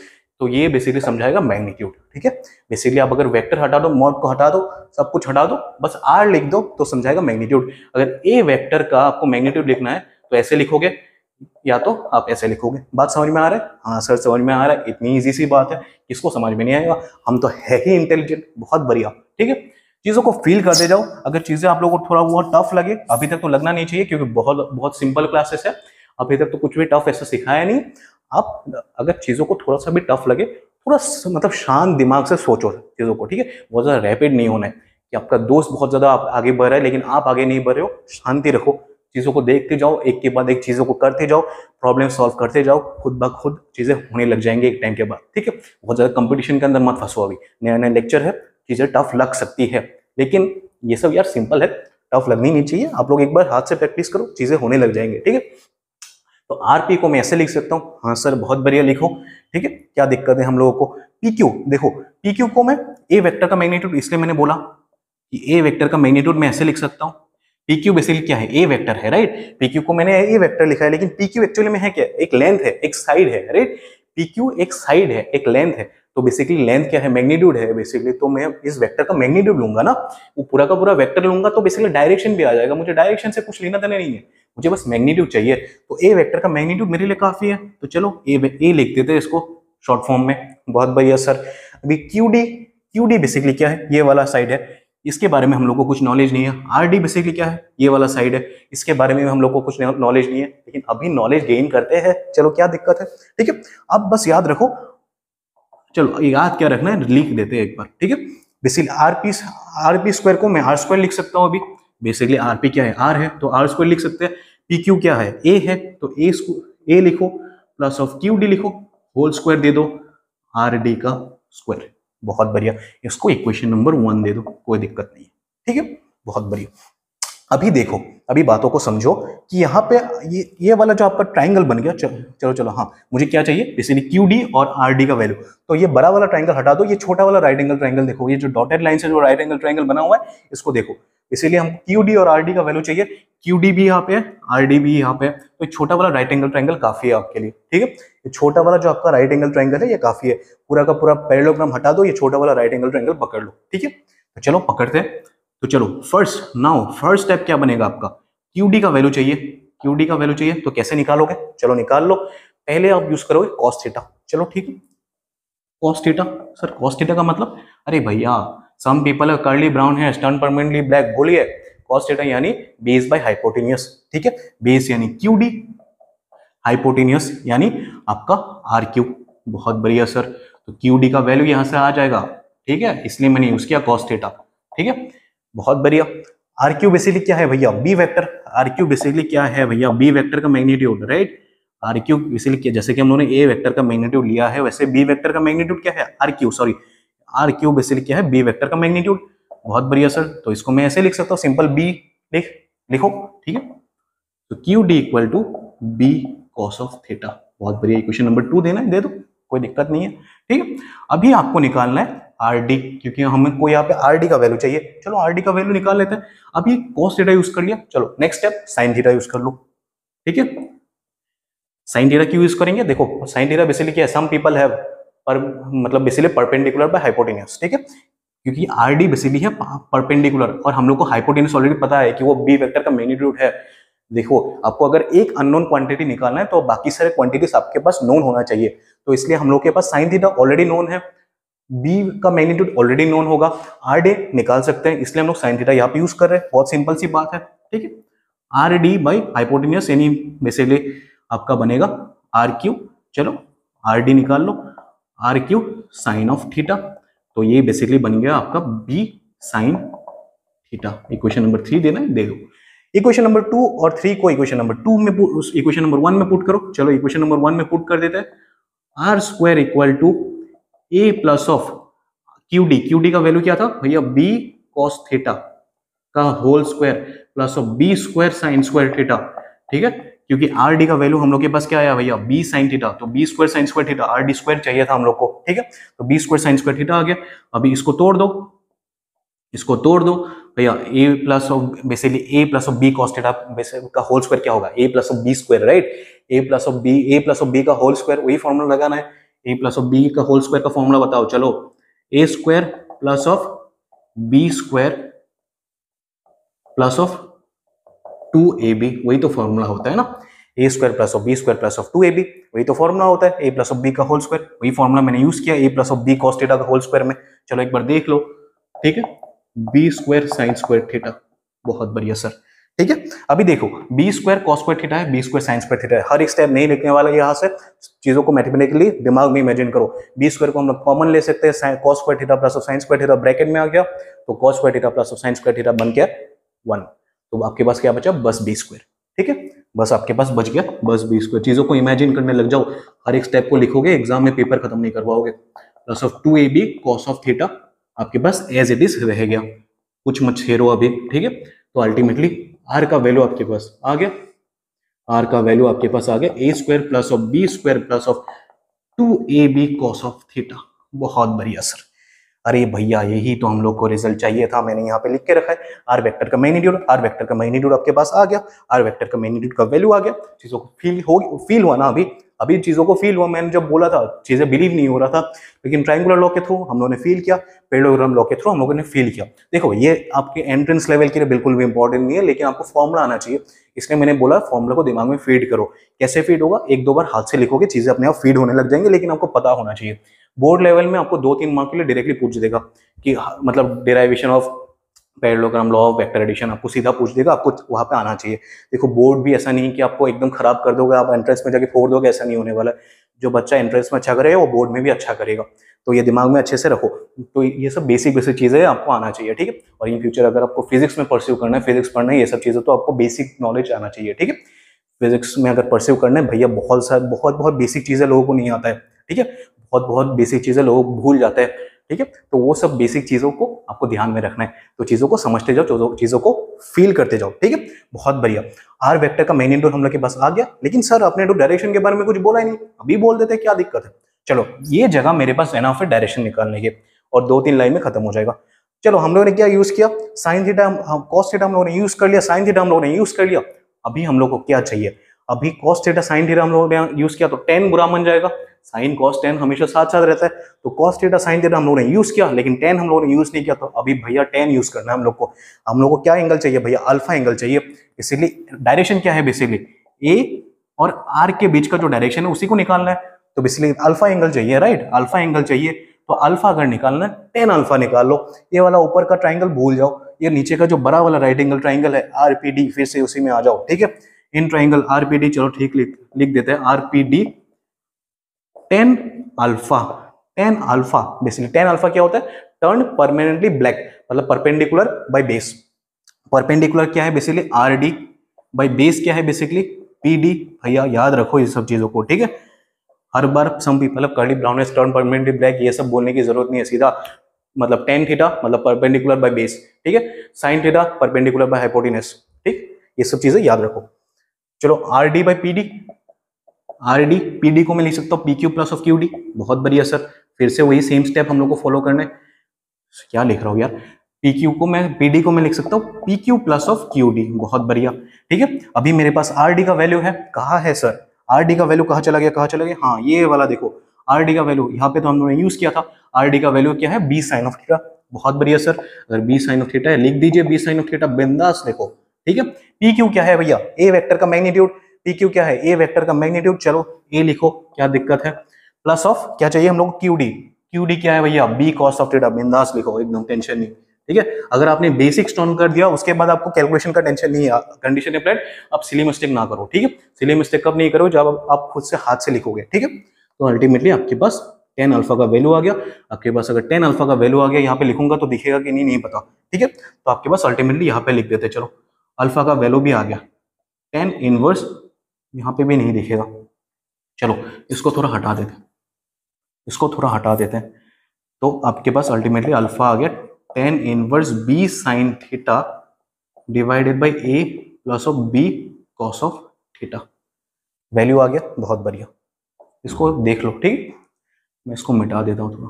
तो ये बेसिकली समझाएगा मैग्नीट्यूड, ठीक है। बेसिकली आप अगर वेक्टर हटा दो, मॉड को हटा दो, सब कुछ हटा दो, बस आर लिख दो तो समझाएगा मैग्नीट्यूड। अगर ए वेक्टर का आपको मैग्नीट्यूड लिखना है तो ऐसे लिखोगे, या तो आप ऐसे लिखोगे। बात समझ में आ रहा है, हाँ सर समझ में आ रहा है, इतनी इजी सी बात है, किसको समझ में नहीं आएगा, हम तो है ही इंटेलिजेंट, बहुत बढ़िया, ठीक है। चीजों को फील करते जाओ, अगर चीजें आप लोगों को थोड़ा बहुत टफ लगे, अभी तक तो लगना नहीं चाहिए क्योंकि बहुत बहुत सिंपल क्लासेस है, अभी तक तो कुछ भी टफ ऐसा सिखाया नहीं। आप अगर चीजों को थोड़ा सा भी टफ लगे, थोड़ा मतलब शांत दिमाग से सोचो चीजों को, ठीक है। बहुत ज्यादा रैपिड नहीं होना है कि आपका दोस्त बहुत ज्यादा आगे बढ़ रहा है लेकिन आप आगे नहीं बढ़ रहे हो, शांति रखो, चीजों को देखते जाओ, एक के बाद एक चीजों को करते जाओ, प्रॉब्लम सॉल्व करते जाओ, खुद ब खुद चीजें होने लग जाएंगे एक टाइम के बाद, ठीक है। बहुत ज्यादा कंपटीशन के अंदर मत फंसो, अभी नया नया लेक्चर है, चीजें टफ लग सकती है, लेकिन ये सब यार सिंपल है, टफ लगनी नहीं चाहिए। आप लोग एक बार हाथ से प्रैक्टिस करो, चीजें होने लग जाएंगे, ठीक है। तो आरपी को मैं ऐसे लिख सकता हूँ, हाँ सर बहुत बढ़िया लिखो, ठीक है। क्या दिक्कत है हम लोगों को, पी क्यू देखो, पी क्यू को मैं ए वेक्टर का मैग्नीट्यूड, इसलिए मैंने बोला कि ए वेक्टर का मैग्नीट्यूड मैं ऐसे लिख सकता हूँ। पी क्यू बेसिकली क्या है, ए वेक्टर है राइट, पी क्यू को मैंने ए वेक्टर लिखा है, लेकिन पी क्यू एक्चुअली में है क्या, एक लेंथ है, एक साइड है राइट। पी क्यू एक साइड है, एक लेंथ है, तो बेसिकली लेंथ क्या है, मैग्नीट्यूड है बेसिकली। तो मैं इस वेक्टर का मैग्नीट्यूड लूंगा ना, वो पूरा का पूरा वेक्टर लूंगा, तो बेसिकली डायरेक्शन भी आ जाएगा, मुझे डायरेक्शन से कुछ लेना देना नहीं है, मुझे बस मैग्नीट्यूड चाहिए। तो ए वेक्टर का मैग्नीट्यूड मेरे लिए काफी है, तो चलो ए लिख देते हैं इसको शॉर्ट फॉर्म में। बहुत बढ़िया सर। अभी क्यू डी बेसिकली क्या है, ये वाला साइड है, इसके बारे में हम लोग को कुछ नॉलेज नहीं है। आर डी बेसिकली क्या है, ये वाला साइड है, इसके बारे में हम लोग को कुछ नॉलेज नहीं है, लेकिन अभी नॉलेज गेन करते हैं, चलो क्या दिक्कत है, ठीक है। अब बस याद रखो, चलो याद क्या रखना है, लिख देते हैं एक बार, ठीक है। बेसिकली आरपी स्क्वायर को मैं आर स्क्वायर लिख सकता हूँ अभी, बेसिकली आरपी क्या है, आर है तो आर स्क्वायर लिख सकते हैं। पी क्यू क्या है, ए है तो ए लिखो, प्लस ऑफ क्यू डी लिखो, होल स्क्वायर दे दो आर डी का स्क्वायर। बहुत बढ़िया, इसको इक्वेशन नंबर 1 दे दो, कोई दिक्कत नहीं है, ठीक है। बहुत बढ़िया। अभी देखो, अभी बातों को समझो कि यहाँ पे ये वाला जो आपका ट्राइंगल बन गया, चलो चलो हाँ, मुझे क्या चाहिए बेसिकली क्यू डी और आर डी का वैल्यू। तो ये बड़ा वाला ट्राइंगल हटा दो, ये छोटा वाला राइट एंगल ट्राइंगल देखो, ये जो डॉटेड लाइन से जो राइट एंगल ट्राइंगल बना हुआ है इसको देखो। इसीलिए हम क्यू डी और आर डी का वैल्यू चाहिए, क्यू डी भी यहाँ पे है, आर डी भी यहाँ पे है, तो छोटा वाला राइट एंगल ट्राइंगल काफी है आपके लिए, ठीक है। ये छोटा वाला जो आपका राइट एंगल ट्राइंगल है ये काफी है, पूरा का पूरा पैरेललोग्राम हटा दो, ये छोटा वाला राइट एंगल ट्राइंगल पकड़ लो, ठीक है। तो चलो पकड़ते हैं। तो चलो फर्स्ट स्टेप क्या बनेगा आपका, क्यूडी का वैल्यू चाहिए, क्यूडी का वैल्यू चाहिए तो कैसे निकालोगे, चलो निकाल लो। पहले आप यूज करोगे कॉस थीटा, चलो ठीक है। Cos theta, sir cos theta का मतलब, अरे भैया सम पीपल कर्ली ब्राउन है स्टर्न परमानेंटली ब्लैक, बोलिए कॉस थीटा यानी बेस बाय हाइपोटेनियस, ठीक है। बेस यानी क्यूडी, हाइपोटेनियस यानी आपका आर क्यू। बहुत बढ़िया सर, तो क्यूडी का वैल्यू यहां से आ जाएगा, ठीक है, इसलिए मैंने यूज किया कॉस थीटा, ठीक है। बहुत बढ़िया। आर क्यू बेसिकली क्या है भैया, B vector. R Q basically क्या है भैया, बी वेक्टर का magnitude right. R Q basically जैसे कि हम लोगों ने ए वेक्टर का मैग्नीट्यूड लिया है, वैसे बी वेक्टर का मैग्नीट्यूड क्या है, आर क्यू बेसिकली क्या है, बी वेक्टर का मैग्नीट्यूड। बहुत बढ़िया सर, तो इसको मैं ऐसे लिख सकता हूँ, सिंपल बी लिखो, ठीक है। तो Q D equal to B cos of theta. बहुत बढ़िया, इक्वेशन नंबर 2 देना है, दे दो, कोई दिक्कत नहीं है, ठीक है। अभी आपको निकालना है आर डी, क्योंकि हमें को यहाँ पे आर डी का वैल्यू चाहिए, चलो आर डी का वैल्यू निकाल लेते हैं। अभी कॉस थीटा यूज कर लिया, चलो next step sine theta use कर लो, ठीक है। साइन थीटा क्यों यूज करेंगे, देखो साइन थीटा बेसिकली क्या है, सम पीपल हैव पर मतलब बेसिकली परपेंडिकुलर बाय हाइपोटेन्यूज, ठीक है। क्योंकि आर डी बेसिकली है परपेंडिकुलर, और हम लोग को हाइपोटेन्यूज ऑलरेडी पता है कि वो बी वेक्टर का मैग्नीट्यूड है। देखो आपको अगर एक अननोन क्वांटिटी निकालना है तो बाकी सारे क्वांटिटीज आपके पास नोन होना चाहिए, तो इसलिए हम लोग के पास साइन थीटा ऑलरेडी नोन है, बी का मैग्नीट्यूड ऑलरेडी नोन होगा, आर डी निकाल सकते हैं, इसलिए हम लोग साइन थीटा यहाँ पे यूज कर रहे हैं, बहुत सिंपल सी बात है, ठीक है। आर डी बाई हाइपोटेन्यूज यानी बेसिकली आपका बनेगा आर क्यू, चलो आर डी निकाल लो, R Q sine of theta, तो ये बेसिकली बन गया आपका B sine theta. Equation number 3 देना है, दे दो। इक्वेशन नंबर 2 और 3 को इक्वेशन नंबर 2 में इक्वेशन नंबर 1 में पुट करो। चलो इक्वेशन नंबर 1 में पुट कर देते हैं। R square equal to A plus of Q D का वैल्यू क्या था भैया, बी कॉस थीटा का whole square plus of B square sine square theta. ठीक है, क्योंकि आर डी का वैल्यू हम लोग के पास क्या आया भैया, बी साइन थीटा, तो B square sine square theta, R D square चाहिए था हम लोग को। ठीक है, तो B square sine square theta आ गया। अभी इसको तोड़ दो, इसको तोड़ दो भैया, A plus of basically A plus of B cos theta का होल स्क्वायर क्या होगा, A plus of B square, right. A plus of B का होल स्क्वायर, वही फॉर्मूला लगाना है। ए प्लस ऑफ बी का होल स्क्वायर का फॉर्मूला बताओ। चलो, A square plus of B square plus of 2ab, वही तो फॉर्मूला होता है ना। A square plus of B square plus of 2ab, वही तो फॉर्मूला होता है। ए प्लस ऑफ बी का होल स्क्वायर, वही फॉर्मूला मैंने यूज किया A plus of B cos theta का होल स्क्वायर में। चलो एक बार देख लो, ठीक है, B square sine square theta, बहुत बढ़िया सर। ठीक है, अभी देखो B square cos square theta है, B square sine square theta है। हर एक स्टेप नहीं लिखने वाला, यहाँ से चीजों को मैथमेटिकली दिमाग में इमेजिन करो। बी स्क्वायर को हम लोग कॉमन ले सकते हैं, cos square theta plus of sine square theta bracket में आ गया, तो cos square theta plus of sine square theta बन गया 1। तो आपके पास क्या बचा, बस बी स्क्वायर। ठीक है, बस आपके पास बच गया बस बी स्क्वायर। चीजों को इमेजिन करने लग जाओ, हर एक स्टेप को लिखोगे, एग्जाम में पेपर खत्म नहीं करवाओगे। Plus of 2ab cos of theta आपके पास एज इट इज रह गया, कुछ मत छेड़ो अभी। ठीक है, तो अल्टीमेटली आर का वैल्यू आपके पास आ गया, आर का वैल्यू आपके पास आ गया A square plus of B square plus of 2ab cos of theta. बहुत बढ़िया सर। अरे भैया यही तो हम लोग को रिजल्ट चाहिए था, मैंने यहाँ पे लिख के रखा है। आर वेक्टर का मैग्नीट्यूड, आर वेक्टर का मैग्नीट्यूड आपके पास आ गया, आर वेक्टर का मैग्नीट्यूड का वैल्यू आ गया। चीजों को फील हुआ ना, अभी चीजों को फील हुआ। मैंने जब बोला था चीजें बिलीव नहीं हो रहा था, लेकिन ट्रायंगुलर लॉ के थ्रू हम लोगों ने फील किया, पैरेललोग्राम लॉ के थ्रू हम लोगों ने फील किया। देखो ये आपके एंट्रेंस लेवल के लिए बिल्कुल भी इंपॉर्टेंट नहीं है, लेकिन आपको फॉर्मूला आना चाहिए, इसलिए मैंने बोला फॉर्मूला को दिमाग में फीड करो। कैसे फीड होगा, एक दो बार हाथ से लिखोगे चीजें अपने आप फीड होने लग जाएंगे, लेकिन आपको पता होना चाहिए। बोर्ड लेवल में आपको 2-3 मार्क के लिए डायरेक्टली पूछ देगा कि मतलब derivation of parallelogram law of vector addition आपको सीधा पूछ देगा, आपको वहां पे आना चाहिए। देखो बोर्ड भी ऐसा नहीं कि आपको एकदम खराब कर दोगे, आप एंट्रेंस में जाके फोड़ दोगे, ऐसा नहीं होने वाला। जो बच्चा एंट्रेंस में अच्छा करेगा वो बोर्ड में भी अच्छा करेगा, तो ये दिमाग में अच्छे से रखो। तो ये सब बेसिक चीजें आपको आना चाहिए। ठीक है, और इन फ्यूचर अगर आपको फिजिक्स में परस्यू करना है, फिजिक्स पढ़ना है, ये सब चीजें तो आपको बेसिक नॉलेज आना चाहिए। ठीक है, फिजिक्स में अगर परस्यू करना है भैया, बहुत बेसिक चीजें लोगों को नहीं आता है। ठीक है, बहुत बेसिक चीजें लोग भूल जाते हैं। ठीक है, तो वो सब बेसिक चीजों को आपको ध्यान में रखना है, तो चीजों को समझते जाओ, चीजों को फील करते जाओ। ठीक है, बहुत बढ़िया। आर वेक्टर का मैग्नीट्यूड हम लोग के पास आ गया, लेकिन सर आपने तो डायरेक्शन के बारे में कुछ बोला ही नहीं, अभी बोल देते क्या दिक्कत है। चलो ये जगह मेरे पास है ना फिर डायरेक्शन निकालने के, और 2-3 लाइन में खत्म हो जाएगा। चलो हम लोगों ने क्या यूज किया, साइन थीटा, कॉस थीटा हम लोगों ने यूज कर लिया, साइन थीटा हम लोगों ने यूज कर लिया। अभी हम लोग को क्या चाहिए, अभी कॉस थीटा साइन थीटा हम लोगों ने यूज किया, तो टेन बुरा बन जाएगा। साइन कॉस टेन हमेशा साथ साथ रहता है, तो कॉस थीटा साइन थीटा हम लोगों ने यूज किया, लेकिन टेन हम लोगों ने यूज नहीं किया। तो अभी भैया टेन यूज करना है हम लोग को। हम लोग को क्या एंगल चाहिए भैया, अल्फा एंगल चाहिए। इसीलिए डायरेक्शन क्या है, बेसिकली ए और आर के बीच का जो डायरेक्शन है उसी को निकालना है, तो बेसिकली अल्फा एंगल चाहिए, राइट। अल्फा एंगल चाहिए, तो अल्फा अगर निकालना है 10 अल्फा निकाल लो। ये वाला ऊपर का ट्राइंगल भूल जाओ, ये नीचे का जो बड़ा वाला राइट एंगल ट्राइंगल है आरपीडी, फिर से उसी में आ जाओ। ठीक है, इन ट्राइंगल आरपीडी, चलो ठीक लिख देते हैं RPD 10 alpha. 10 alpha basically 10 alpha क्या होता है, टर्न परमानेंटली ब्लैक, मतलब परपेंडिकुलर बाय बेस। परपेंडिकुलर क्या है बेसिकली आरडी, बाय बेस क्या है बेसिकली पीडी। भैया याद रखो ये सब चीजों को। ठीक है, हर बार some people curly brownish turn permanently black, ये सब बोलने की जरूरत नहीं है, सीधा मतलब टेन थीटा मतलब परपेंडिकुलर बाय बेस। ठीक है, sine theta perpendicular by hypotenuse. ठीक, ये सब चीजें याद रखो। चलो RD by PD, RD PD को मैं लिख सकता हूँ P Q plus of Q D. बहुत बढ़िया सर, फिर से वही सेम स्टेप हम लोग को फॉलो करना है। क्या लिख रहा हूँ यार, पी क्यू को मैं पीडी को मैं लिख सकता हूँ P Q plus of Q D. बहुत बढ़िया। ठीक है, अभी मेरे पास आर डी का वैल्यू है, कहाँ है सर, आर डी का वैल्यू कहाँ चला गया, कहाँ चला गया, हाँ ये वाला देखो आर डी का वैल्यू, यहाँ पे तो हम लोगों ने यूज किया था। आर डी का वैल्यू क्या है, बी साइन ऑफ थीटा। बहुत बढ़िया सर, अगर बी साइन ऑफ थीटा है लिख दीजिए बी साइन ऑफ थीटा, बिंदास देखो। ठीक है, पी क्यू क्या है भैया, ए वेक्टर का मैग्नीट्यूड। पी क्यू क्या है, ए वेक्टर का मैग्नीट्यूड। चलो ए लिखो, क्या दिक्कत है, प्लस ऑफ क्या चाहिए हम लोग, क्यू डी। क्यू डी क्या है भैया, बी कॉस ऑफ थीटा, बिंदास लिखो, एकदम टेंशन नहीं। ठीक है, अगर आपने बेसिक स्टोन कर दिया उसके बाद आपको कैलकुलेशन का टेंशन नहीं है, कंडीशन अप्लाइड, आप सिली मिस्टेक ना करो। ठीक है, सिली मिस्टेक कब नहीं करो, जब आप खुद से हाथ से लिखोगे। ठीक है, तो अल्टीमेटली आपके पास 10 अल्फा का वैल्यू आ गया आपके पास। अगर 10 अल्फा का वैल्यू आ गया, यहाँ पे लिखूंगा तो दिखेगा कि नहीं पता, ठीक है। तो आपके पास अल्टीमेटली यहाँ पे लिख देते, चलो अल्फा का वैल्यू भी आ गया 10 इनवर्स, यहाँ पे भी नहीं दिखेगा। चलो इसको थोड़ा हटा देते हैं, इसको थोड़ा हटा देते हैं। तो आपके पास अल्टीमेटली अल्फा आ गया 10 inverse B sine theta divided by A plus of B cos of theta. Value आ गया, बहुत बढ़िया। इसको देख लो, ठीक। मैं इसको मिटा देता हूँ, थोड़ा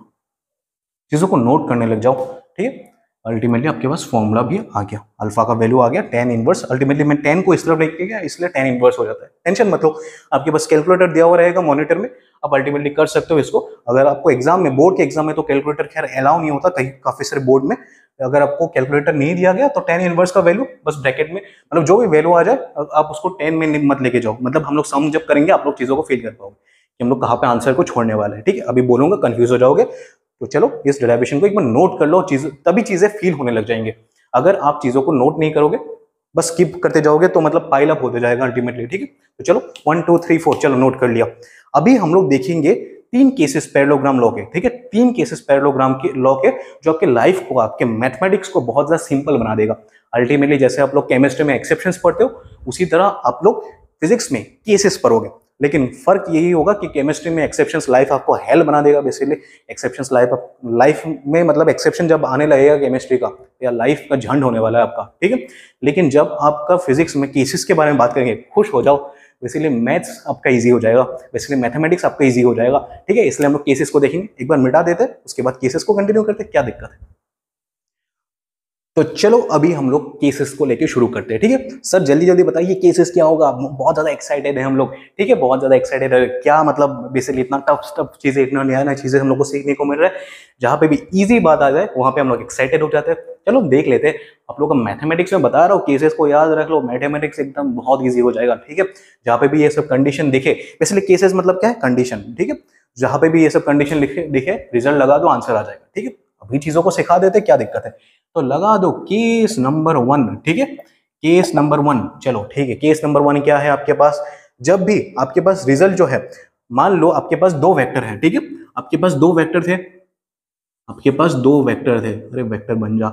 चीजों को नोट करने लग जाओ, ठीक है। अल्टीमेटली आपके पास फॉर्मूला भी आ गया, अल्फा का वैल्यू आ गया 10 इनवर्स। अल्टीमेटली मैं 10 को इस तरफ लेके गया इसलिए 10 इनवर्स हो जाता है। टेंशन मत लो, आपके पास कैलकुलेटर दिया हुआ रहेगा मॉनिटर में, आप अल्टीमेटली कर सकते हो इसको। अगर आपको एग्जाम में, बोर्ड के एग्जाम में तो कैलकुलेटर खैर अलाउ नहीं होता, कहीं काफी सारे बोर्ड में अगर आपको कैलकुलेटर नहीं दिया गया तो 10 इनवर्स का वैल्यू बस ब्रैकेट में, मतलब जो भी वैल्यू आ जाए आप उसको 10 में मत लेके जाओ। मतलब हम लोग सम जब करेंगे आप लोग चीजों को फील कर पाओगे कि हम लोग कहाँ पे आंसर को छोड़ने वाले हैं, ठीक है। अभी बोलूंगा कंफ्यूज हो जाओगे, तो चलो इस डेरिवेशन को एक बार नोट कर लो, चीज तभी चीजें फील होने लग जाएंगे। अगर आप चीजों को नोट नहीं करोगे, बस स्किप करते जाओगे तो मतलब पाइल अप होते जाएगा अल्टीमेटली, ठीक है। तो चलो 1 2 3 4 चलो नोट कर लिया। अभी हम लोग देखेंगे 3 केसेस पैरेललोग्राम लॉ के, ठीक है। 3 केसेस पैरेललोग्राम के लॉ के जो आपके लाइफ को, आपके मैथमेटिक्स को बहुत ज्यादा सिंपल बना देगा। अल्टीमेटली जैसे आप लोग केमिस्ट्री में एक्सेप्शंस पढ़ते हो, उसी तरह आप लोग फिजिक्स में केसेस पढ़ोगे, लेकिन फर्क यही होगा कि केमिस्ट्री में एक्सेप्शंस लाइफ आपको हेल बना देगा। बेसिकली एक्सेप्शंस लाइफ में मतलब एक्सेप्शन जब आने लगेगा केमिस्ट्री का, या लाइफ का झंड होने वाला है आपका, ठीक है। लेकिन जब आपका फिजिक्स में केसेस के बारे में बात करेंगे, खुश हो जाओ, बेसिकली मैथ्स आपका इजी हो जाएगा, बेसिकली मैथमेटिक्स आपका इजी हो जाएगा, ठीक है। इसलिए हम लोग केसेस को देखेंगे, एक बार मिटा देते हैं, उसके बाद केसेस को कंटिन्यू करते हैं, क्या दिक्कत है। तो चलो अभी हम लोग केसेस को लेके शुरू करते हैं, ठीक है। सर जल्दी जल्दी बताइए केसेस क्या होगा, बहुत ज्यादा एक्साइटेड है हम लोग, ठीक है, बहुत ज्यादा एक्साइटेड है। क्या मतलब बेसिकली इतना टफ चीजें, इतना नया नया चीजें हम लोग को सीखने को मिल रहा है, जहां पे भी इजी बात आ जाए वहां पे हम लोग एक्साइटेड हो जाते हैं। चलो देख लेते हैं। आप लोग का मैथमेटिक्स में बता रहा हूँ, केसेस को याद रख लो, मैथमेटिक्स एकदम बहुत ईजी हो जाएगा, ठीक है। जहां पे भी ये सब कंडीशन दिखे, बेसिकली केसेस मतलब क्या है, कंडीशन, ठीक है। जहां पे भी ये सब कंडीशन दिखे, रिजल्ट लगा दो, आंसर आ जाएगा, ठीक है। अभी चीजों को सिखा देते, क्या दिक्कत है। तो लगा दो केस नंबर 1, ठीक है। केस नंबर 1, चलो ठीक है। केस नंबर 1 क्या है आपके पास, जब भी आपके पास रिजल्ट जो है, मान लो आपके पास 2 वेक्टर है, ठीक है। आपके पास 2 वेक्टर थे, आपके पास 2 वेक्टर थे, अरे वेक्टर बन जा,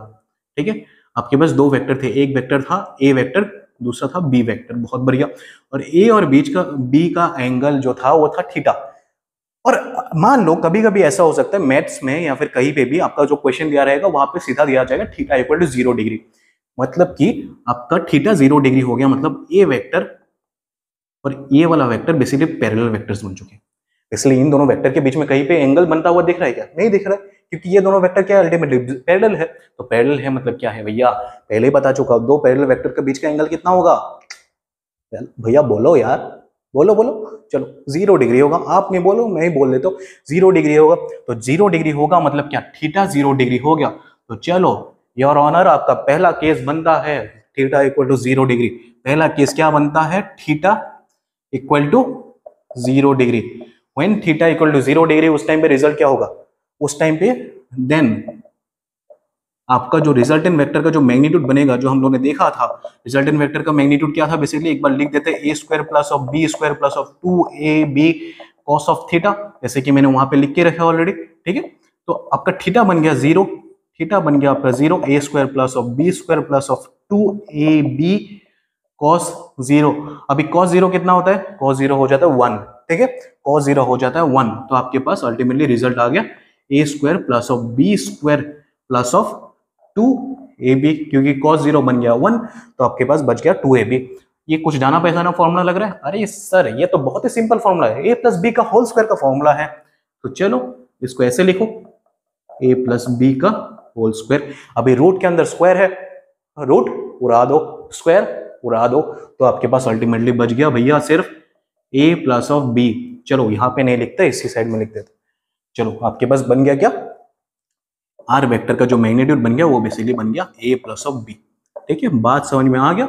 ठीक है। आपके पास 2 वेक्टर थे, एक वेक्टर था ए वेक्टर, दूसरा था बी वेक्टर, बहुत बढ़िया। और ए और बी का एंगल जो था वो था थीटा। और मान लो कभी कभी ऐसा हो सकता है मैथ्स में या फिर कहीं पे भी आपका जो क्वेश्चन दिया रहेगा वहां पे सीधा दिया जाएगा थीटा इक्वल टू 0 डिग्री, मतलब कि आपका थीटा 0 डिग्री हो गया, मतलब ए वेक्टर और ये वाला वेक्टर बेसिकली पैरेलल वेक्टर्स बन चुके हैं। इसलिए इन दोनों वेक्टर के बीच में कहीं पे एंगल बनता हुआ दिख रहा है क्या, नहीं दिख रहा है, क्योंकि ये दोनों वेक्टर क्या है, अल्टीमेटली पैरेलल है। तो पैरेलल है मतलब क्या है भैया, पहले ही बता चुका, 2 पैरेलल वेक्टर के बीच का एंगल कितना होगा भैया, बोलो यार, बोलो बोलो, चलो 0 डिग्री होगा। आप नहीं बोलो, मैं ही बोल देता हूँ, 0 डिग्री होगा। तो 0 डिग्री होगा मतलब क्या, थीटा 0 डिग्री हो गया। तो चलो योर ऑनर, आपका पहला केस बनता है थीटा इक्वल टू 0 डिग्री। पहला केस क्या बनता है, theta equal to 0 degree. When theta equal to 0 degree, उस टाइम पे रिजल्ट क्या होगा, उस टाइम पे देन आपका जो रिजल्टेंट वेक्टर का जो मैग्नीट्यूड बनेगा, जो हम लोगों ने देखा था, रिजल्टेंट वेक्टर का मैग्नीट्यूड क्या था, बेसिकली एक बार लिख देते हैं, A square plus of B square plus of 2ab cos of theta, जैसे कि मैंने वहां पे लिख के रखा ऑलरेडी, ठीक है। तो आपका थीटा बन गया 0, थीटा बन गया आपका 0, A square plus of B square plus of 2ab cos 0। अभी कॉस 0 कितना होता है, कॉस 0 हो जाता है 1, ठीक है, कॉस 0 हो जाता है 1। तो आपके पास अल्टीमेटली रिजल्ट आ गया A square plus of B square plus of 2ab, क्योंकि cos 0 बन गया 1, तो आपके पास बच गया 2ab। ये कुछ जाना पहचाना फॉर्मूला लग रहा है, अरे सर ये तो बहुत ही सिंपल फॉर्मूला है, a प्लस बी का होल स्क्वायर का फॉर्मूला है। तो चलो इसको ऐसे लिखो, a प्लस बी का होल स्क्वायर। अभी रूट के अंदर स्क्वायर है, रूट उड़ा दो, स्क्वायर उड़ा दो, तो आपके पास अल्टीमेटली बच गया भैया सिर्फ a प्लस ऑफ बी। चलो यहाँ पे नहीं लिखते, इसी साइड में लिख देते। चलो आपके पास बन गया क्या, आर वेक्टर का जो मैग्नीट्यूड बन गया वो बेसिकली बन गया a प्लस ऑफ बी, ठीक है। बात समझ में आ गया।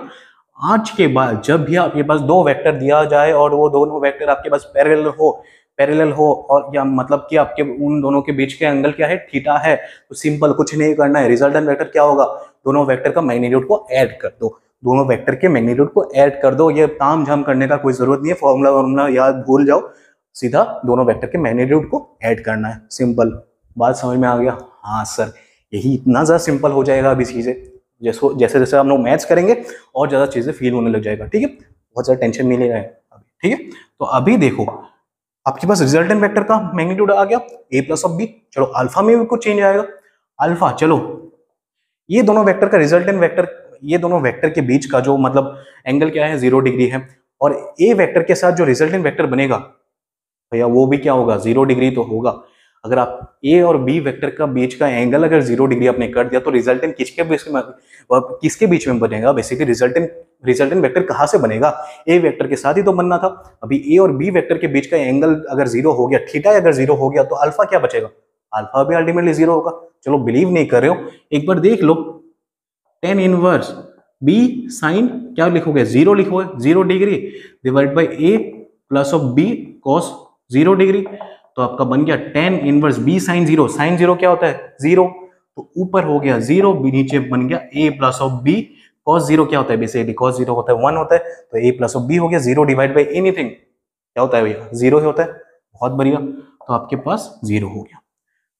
आज के बाद जब भी आपके पास 2 वेक्टर दिया जाए और वो दोनों वेक्टर आपके पास पैरेलल हो और या मतलब कि आपके उन दोनों के बीच के एंगल क्या है, थीटा है, तो सिंपल कुछ नहीं करना है, रिजल्टेंट वेक्टर क्या होगा, दोनों वेक्टर का मैग्नीट्यूड को ऐड कर दो, दोनों वेक्टर के मैग्नीट्यूड को ऐड कर दो। ये ताम झाम करने का कोई जरूरत नहीं है, फॉर्मूला याद भूल जाओ, सीधा दोनों वेक्टर के मैग्नीट्यूड को ऐड करना है, सिंपल। बात समझ में आ गया? हाँ सर, यही इतना ज़्यादा सिंपल हो जाएगा अभी चीज़ें, जैसे जैसे जैसे हम लोग मैथ्स करेंगे और ज़्यादा चीज़ें फील होने लग जाएगा, ठीक है। बहुत ज़्यादा टेंशन नहीं ले रहे हैं अभी, ठीक है। तो अभी देखो आपके पास रिजल्टेंट वेक्टर का मैग्नीट्यूड आ गया a प्लस ऑफ बी। चलो अल्फा में भी कुछ चेंज आएगा। अल्फा, चलो ये दोनों वेक्टर का रिजल्टेंट वेक्टर, ये दोनों वेक्टर के बीच का जो मतलब एंगल क्या है, 0 डिग्री है। और ए वेक्टर के साथ जो रिजल्टेंट वेक्टर बनेगा भैया वो भी क्या होगा, 0 डिग्री तो होगा। अगर आप ए और बी वेक्टर का बीच का एंगल अगर 0 डिग्री आपने कर दिया तो रिजल्टेंट किसके बीच में बनेगा? बेसिकली रिजल्टेंट वेक्टर कहाँ से बनेगा? ए वेक्टर के साथ ही तो बनना था। अभी ए और बी वेक्टर के बीच का एंगल अगर 0 हो गया, थीटा अगर 0 हो गया, तो अल्फा क्या बचेगा? अल्फा भी अल्टीमेटली 0 होगा। चलो बिलीव नहीं कर रहे हो, एक बार देख लो, tan इनवर्स बी साइन क्या लिखोगे? 0 लिखोगे, 0 degree divide by A plus of B cos 0 degree. तो आपका बन गया tan inverse B sine 0। Sine 0 क्या होता है? 0। तो ऊपर हो गया 0, नीचे बन गया a plus of B cos 0 क्या होता है? बेसिकली कॉस 0 होता है 1 होता है, तो a प्लस ऑफ बी हो गया 0 डिवाइड बाई एनीथिंग क्या होता है भैया? 0 ही होता है। बहुत बढ़िया, तो आपके पास 0 हो गया।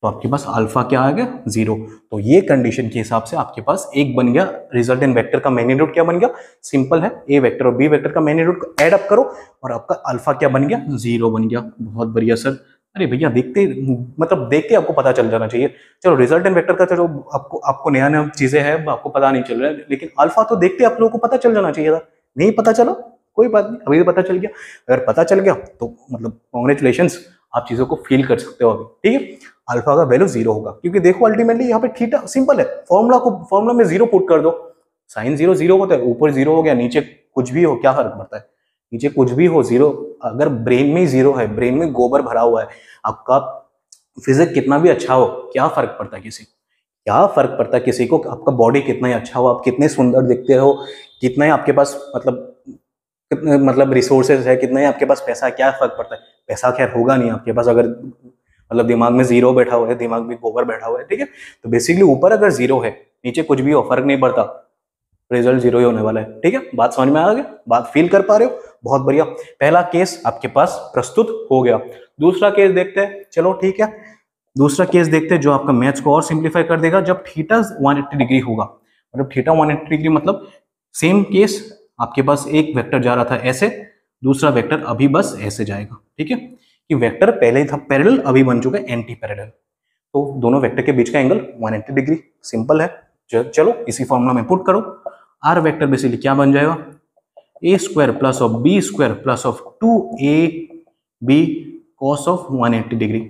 तो आपके पास अल्फा क्या आ गया? 0। तो ये कंडीशन के हिसाब से आपके पास एक बन गया रिजल्टेंट वेक्टर का मैग्नीट्यूड क्या बन गया? सिंपल है, ए वेक्टर और बी वेक्टर का मैग्नीट्यूड को ऐड अप करो और आपका अल्फा क्या बन गया? 0 बन गया। बहुत बढ़िया सर। अरे भैया देखते मतलब देखते आपको पता चल जाना चाहिए। चलो रिजल्टेंट वेक्टर का चलो आपको नया नया चीजें हैं, आपको पता नहीं चल रहा है, लेकिन अल्फा तो देखते आप लोगों को पता चल जाना चाहिए था। नहीं पता चला, कोई बात नहीं, अभी तो पता चल गया। अगर पता चल गया तो मतलब कॉन्ग्रेचुलेशंस, आप चीजों को फील कर सकते हो अभी, ठीक है। अल्फा का वैल्यू 0 होगा, क्योंकि देखो अल्टीमेटली यहाँ पे थीटा सिंपल है, फॉर्मूला में 0 पुट कर दो। साइन 0 0 होता है, ऊपर 0 हो गया, नीचे कुछ भी हो क्या फर्क पड़ता है? नीचे कुछ भी हो 0। अगर ब्रेन में 0 है, ब्रेन में गोबर भरा हुआ है, आपका फिजिक्स कितना भी अच्छा हो, क्या फर्क पड़ता है किसी को? क्या फर्क पड़ता है किसी को? आपका बॉडी कितना ही अच्छा हो, आप कितने सुंदर दिखते हो, कितना ही आपके पास मतलब रिसोर्सेज है, कितना ही आपके पास पैसा है, क्या फर्क पड़ता है? पैसा खैर होगा नहीं आपके पास अगर मतलब दिमाग में 0 बैठा हुआ है, दिमाग में गोबर बैठा हुआ है, ठीक है। तो बेसिकली ऊपर अगर 0 है, नीचे कुछ भी हो, फर्क नहीं पड़ता, रिजल्ट 0 ही होने वाला है, ठीक है। बात समझ में आ गई? बात फील कर पा रहे हो? बहुत बढ़िया। पहला केस आपके पास प्रस्तुत हो गया। दूसरा केस देखते हैं, चलो ठीक है। दूसरा केस देखते हैं जो आपका मैथ्स को और सिंप्लीफाई कर देगा। जब थीटा 180 डिग्री होगा, मतलब थीटा 180 डिग्री मतलब सेम केस, आपके पास एक वेक्टर जा रहा था ऐसे, दूसरा वेक्टर अभी बस ऐसे जाएगा, ठीक है। कि वेक्टर पहले था पैरेलल, अभी बन चुका है एंटी पैरेलल। तो दोनों वेक्टर के बीच का एंगल 180 डिग्री, सिंपल है। चलो इसी फॉर्मूला में पुट करो। आर वेक्टर बेसिकली क्या बन जाएगा? A square plus of B square plus of 2ab cos of 180 degree,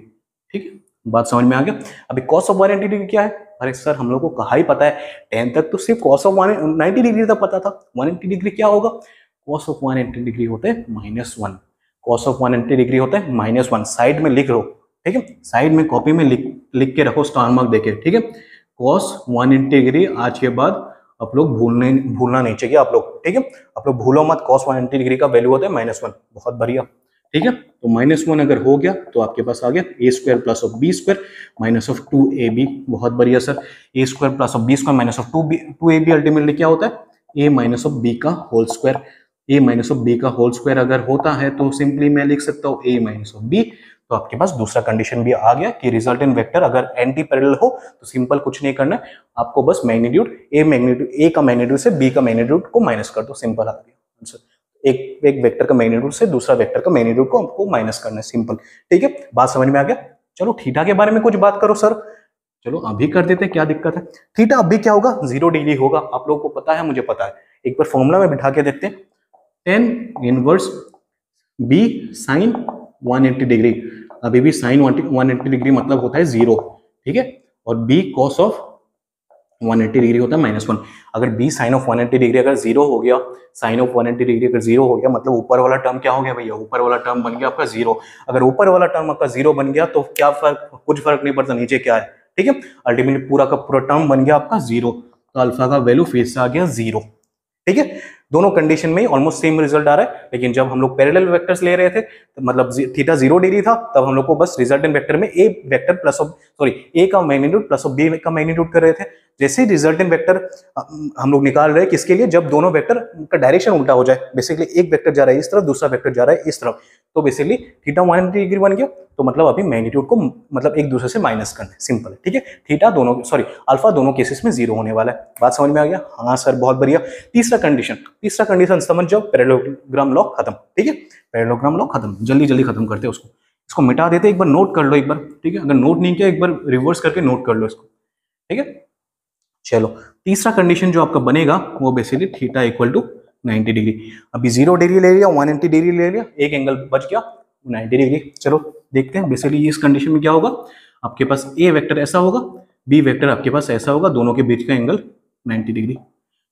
ठीक है। बात समझ में आ गया? अभी कॉस ऑफ 180 डिग्री क्या है? अरे सर हम लोग को कहा ही पता है, 10 तक तो सिर्फ कॉस ऑफ 190 डिग्री तक पता था। 180 डिग्री क्या होगा? कॉस ऑफ 180 डिग्री होता है -1। कॉस ऑफ 180 डिग्री होता है -1। साइड में लिख लो, ठीक है। साइड में कॉपी में लिख के रखो, स्टार मार्क देके, ठीक है। कॉस 180 डिग्री आज के बाद आप लोग भूलना नहीं चाहिए आप लोग, ठीक है। आप लोग भूलो मत, कॉस 180 डिग्री का वैल्यू होता है -1। बहुत बढ़िया, ठीक है। तो -1 अगर हो गया तो आपके पास आ गया A square plus of B square minus of 2ab। बहुत बढ़िया sir. A square plus of B square minus of 2ab ultimately क्या होता है? ए माइनस ऑफ बी का whole square. A minus of B का होल स्क्वायर अगर होता है तो सिंपली मैं लिख सकता हूँ ए माइनस ऑफ बी। तो आपके पास दूसरा कंडीशन भी आ गया कि रिजल्टेंट वेक्टर अगर एंटी पैरेलल हो तो सिंपल कुछ नहीं करना है, आपको बस मैग्नीट्यूड ए का मैग्नीट्यूड से बी का मैग्नीट्यूड को माइनस कर दो, सिंपल आ गया आंसर। एक वेक्टर का मैग्नीट्यूड से दूसरा वेक्टर का मैग्नीट्यूड को आपको माइनस करना है, सिंपल, ठीक है। बात समझ में आ गया? चलो थीटा के बारे में कुछ बात करो सर। चलो अभी कर देते हैं, क्या दिक्कत है। थीटा अभी क्या होगा? 0 डिग्री होगा। आप लोगों को पता है, मुझे पता है। एक बार फॉर्मूला में बिठा के देखते हैं। tan inverse B sine 180 degree, अभी भी साइन 180 डिग्री मतलब होता है 0, ठीक है। और बी कॉस ऑफ 180 डिग्री होता है -1। अगर b साइन ऑफ 180 डिग्री अगर 0 हो गया, साइन ऑफ 180 डिग्री अगर 0 हो गया, मतलब ऊपर वाला टर्म क्या हो गया भैया? ऊपर वाला टर्म बन गया आपका 0। अगर ऊपर वाला टर्म आपका 0 बन गया तो क्या फर्क? कुछ फर्क नहीं पड़ता नीचे क्या है, ठीक है। अल्टीमेटली पूरा का पूरा टर्म बन गया आपका 0। तो अल्फा का वैल्यू फिर से आ गया 0, ठीक है, दोनों कंडीशन में ऑलमोस्ट सेम रिजल्ट आ रहा है। लेकिन जब हम लोग पैरेलल वेक्टर्स ले रहे थे तो मतलब थीटा 0 डिग्री था, तब हम लोग को बस रिजल्टेंट वेक्टर में ए वेक्टर प्लस ऑफ ए का मैग्नीट्यूड प्लस ऑफ बी का मैग्नीट्यूड कर रहे थे। जैसे ही रिजल्टेंट वेक्टर हम लोग निकाल रहे हैं किसके लिए, जब दोनों वेक्टर का डायरेक्शन उल्टा हो जाए, बेसिकली एक वेक्टर जा रहा है इस तरफ, दूसरा वेक्टर जा रहा है इस तरफ, तो बेसिकली थीटा 180 डिग्री बन गया। तो मतलब अभी मैग्नीट्यूड को मतलब एक दूसरे से माइनस करना है, सिंपल है। ठीक है, थीटा दोनों अल्फा दोनों केसेस में 0 होने वाला है। बात समझ में आ गया? हाँ सर, बहुत बढ़िया। तीसरा कंडीशन समझ जाओ, पैरेललोग्राम लॉ खत्म। ठीक है, पैरेललोग्राम लॉ खत्म, जल्दी जल्दी खत्म करते हैं उसको, इसको मिटा देते, एक बार नोट कर लो एक बार। ठीक है, अगर नोट नहीं किया एक बार रिवर्स करके नोट कर लो इसको। ठीक है, चलो तीसरा कंडीशन जो आपका बनेगा वो basically theta equal to 90 degree. अभी 0 डिग्री ले लिया, 180 डिग्री ले लिया, एक एंगल बच गया 90 डिग्री। चलो देखते हैं बेसिकली इस कंडीशन में क्या होगा। आपके पास ए वेक्टर ऐसा होगा, बी वेक्टर आपके पास ऐसा होगा, दोनों के बीच का एंगल 90 डिग्री।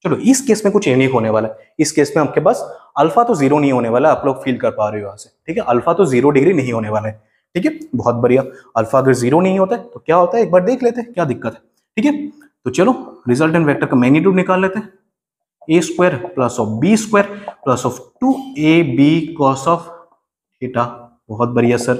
चलो इस केस में कुछ यूनिक होने वाला है। इस केस में आपके पास अल्फा तो 0 नहीं होने वाला, आप लोग फील कर पा रहे हो यहाँ से। ठीक है, अल्फा तो 0 डिग्री नहीं होने वाला है। ठीक है, बहुत बढ़िया। अल्फा अगर 0 नहीं होता है तो क्या होता है, एक बार देख लेते हैं क्या दिक्कत है। ठीक है, तो चलो रिजल्टेंट वेक्टर का मैग्नीट्यूड निकाल लेते हैं। A square plus of B square plus of 2ab cos of theta. बहुत बढ़िया सर,